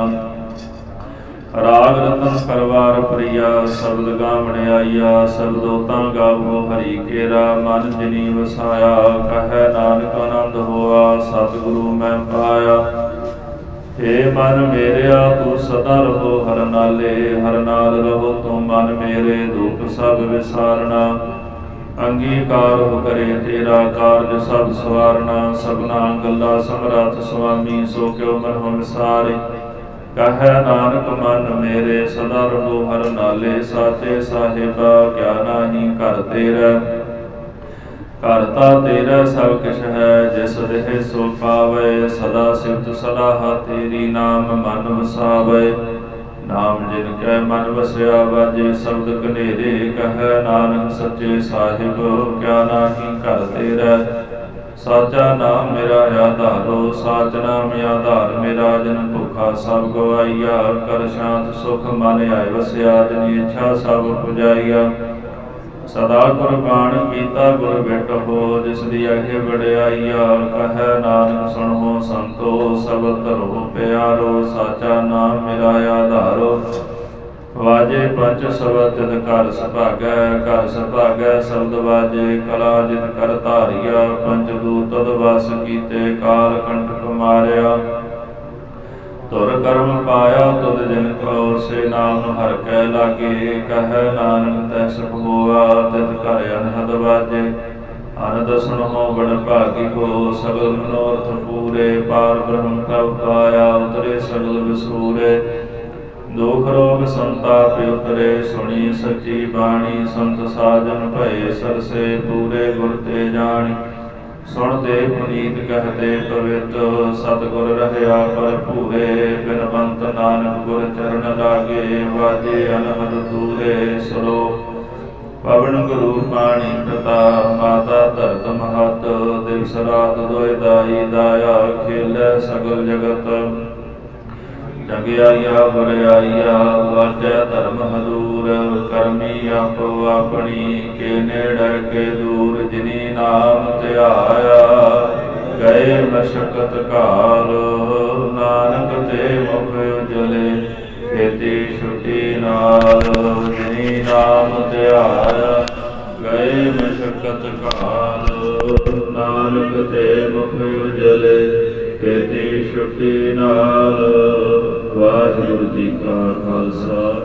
ਰਾਗ ਰਤਨ ਪਰਵਾਰ ਪ੍ਰਿਆ, ਸ਼ਬਦ ਗਾਵਣ ਆਈਆ, ਸ਼ਬਦੋ ਤਾਂ ਗਾਵੋ ਹਰੀ ਕੇਰਾ, ਮਨ ਜਿਨੀ ਵਸਾਇਆ, ਕਹੈ ਨਾਨਕ ਆਨੰਦ ਹੋਆ, ਸਤਿਗੁਰੂ ਮੈਂ ਪਾਇਆ। ਹੇ ਮਨ ਮੇਰਿਆ ਤੂੰ ਸਦਾ ਰਹੋ ਹਰ ਨਾਲੇ, ਹਰ ਨਾਲ ਰਹੋ ਤੂੰ ਮਨ ਮੇਰੇ, ਦੁਖ ਸਭ ਵਿਸਾਰਣਾ, ਅੰਗੀਕਾਰ ਹੋ ਕਰੇ ਤੇਰਾ ਕਾਰਜ ਸਭ ਸਵਾਰਨਾ, ਸਭਨਾ ਗੱਲਾਂ ਸਮਰੱਥ ਸੁਆਮੀ, ਸੋ ਕਿਉ ਮਨਹੁ ਵਿਸਾਰੇ, ਕਹੈ ਨਾਨਕ ਮਨ ਮੇਰੇ, ਸਦਾ ਰਹੋ ਹਰ ਨਾਲੇ, ਸਾਚੇ ਸਾਹਿਬਾ ਕਿਆ ਨਾਹੀ ਘਰ ਤੇਰਾ, ਘਰ ਤਾਂ ਤੇਰਾ ਸਭ ਕਿਛ ਹੈ, ਜਿਸ ਦੇਹ ਸੋ ਪਾਵੇ, ਸਦਾ ਸਿਫਤ ਸਲਾਹ ਤੇਰੀ, ਨਾਮ ਮਨ ਵਸਾਵੇ, ਨਾਮ ਜਿਨ ਕੈ ਮਨ ਵਸਿਆ, ਵਾਜੇ ਸ਼ਬਦ ਕਨੇਰੇ, ਕਹੈ ਨਾਨਕ ਸੱਚੇ ਸਾਹਿਬ ਕਿਆ ਨਾਹੀ ਘਰ ਤੇਰਾ, ਸਾਚਾ ਨਾਮ ਮੇਰਾ ਆਧਾਰੋ, ਸਾਚ ਨਾਮ ਆਧਾਰ ਮੇਰਾ, ਜਨ ਭੁੱਖਾ ਸਭ ਗਵਾਈਆ, ਕਰ ਸ਼ਾਂਤ ਸੁਖ ਮਨ ਆਏ ਵਸਿਆ, ਜਿਨੀ ਇੱਛਾ ਸਭ ਪੁਜਾਈਆ, ਸਦਾ ਕੁਰਬਾਨ ਕੀਤਾ ਗੁਰ ਬਿਟ ਹੋ, ਜਿਸ ਦੀ ਆਗੇ ਵਡਿਆਈਆ, ਕਹੈ ਨਾਨਕ ਸੁਣੋ ਸੰਤੋ, ਸਭ ਧਰੋ ਪਿਆਰੋ, ਸਾਚਾ ਨਾਮ ਮੇਰਾ ਆਧਾਰੋ, ਵਾਜੇ ਪੰਜ ਸ਼ਬਦ ਤਿਤ ਘਰ ਸੁਭਾਗੈ, ਘਰ ਸੁਭਾਗੈ ਸ਼ਬਦ ਵਾਜੇ, ਕਲਾ ਜਿਤ ਕਰ ਧਾਰਿਆ, ਪੰਜ ਦੂਤ ਤਦ ਵਸ ਕੀਤੇ, ਕਾਲ ਕੰਟਕ ਮਾਰਿਆ, ਤੁਰ ਕਰਮ ਪਾਇਆ ਤੁਧ ਜਿਨ ਕੋ, ਸੇ ਨਾਮ ਹਰਿ ਕੈ ਲਾਗੇ, ਕਹੈ ਨਾਨਕ ਤੈ ਸੁਖ ਹੋਆ, ਤਿਤ ਘਰ ਅਨਹਦ ਵਾਜੇ, ਅਨੰਦ ਸੁਣੋ ਬੜ ਭਾਗੀ ਹੋ, ਸਗਲ ਮਨੋਰਥ ਪੂਰੇ, ਪਾਰ ਬ੍ਰਹਮ ਪ੍ਰਭ ਪਾਇਆ, ਉਤਰੇ ਸਗਲ ਵਿਸੂਰੇ, ਦੁਖ ਰੋਗ ਸੰਤਾਪ ਉਤਰੇ, ਸੁਣੀ ਸੱਚੀ ਬਾਣੀ, ਸੰਤ ਸਾਜਨ ਭਏ ਸਰਸੇ, ਪੂਰੇ ਗੁਰ ਤੇ ਜਾਣੀ। ਸੁਣਦੇ ਪੁਨੀਤ ਕਹਦੇ ਪਵਿੱਤ, ਸਤਿਗੁਰ ਰਹਿਆ ਭਰਪੂਰੇ, ਬਿਨਵੰਤ ਨਾਨਕ ਗੁਰ ਚਰਨ ਲਾਗੇ, ਵਾਜੇ ਅਨਹਦ ਤੂਰੇ। ਸਲੋਕ ਪਵਨ ਗੁਰੂ ਪਾਣੀ ਪਿਤਾ, ਮਾਤਾ ਧਰਤ ਮਹਤ, ਦਿਵਸ ਰਾਤ ਦੋਇ ਦਾਈ, ਦਾਇਆ ਖੇਲੇ ਸਗਲ ਜਗਤ। ਚੰਗਿਆਈਆ ਬੁਰਿਆਈਆ, ਵਾਜੈ ਧਰਮ ਹਦੂਰ, ਕਰਮੀ ਆਪੋ ਆਪਣੀ, ਕੇ ਨੇੜੇ ਕੇ ਦੂਰ। ਜਿਨੀ ਨਾਮ ਧਿਆਇਆ, ਗਏ ਮਸ਼ਕਤ ਕਾਲ, ਨਾਨਕ ਤੇ ਮੁਖ ਉਜਲੇ, ਖੇਤੀ ਛੁਟੀ ਨਾਲ। ਜਿਨੀ ਨਾਮ ਧਿਆਇਆ, ਗਏ ਮਸ਼ਕਤ ਕਾਲ, ਨਾਨਕ ਤੇ ਮੁਖ ਉਜਲੇ, ਖੇਤੀ ਛੁਟੀ ਨਾਲ। ਵਾਹਿਗੁਰੂ ਜੀ ਕਾ ਖਾਲਸਾ,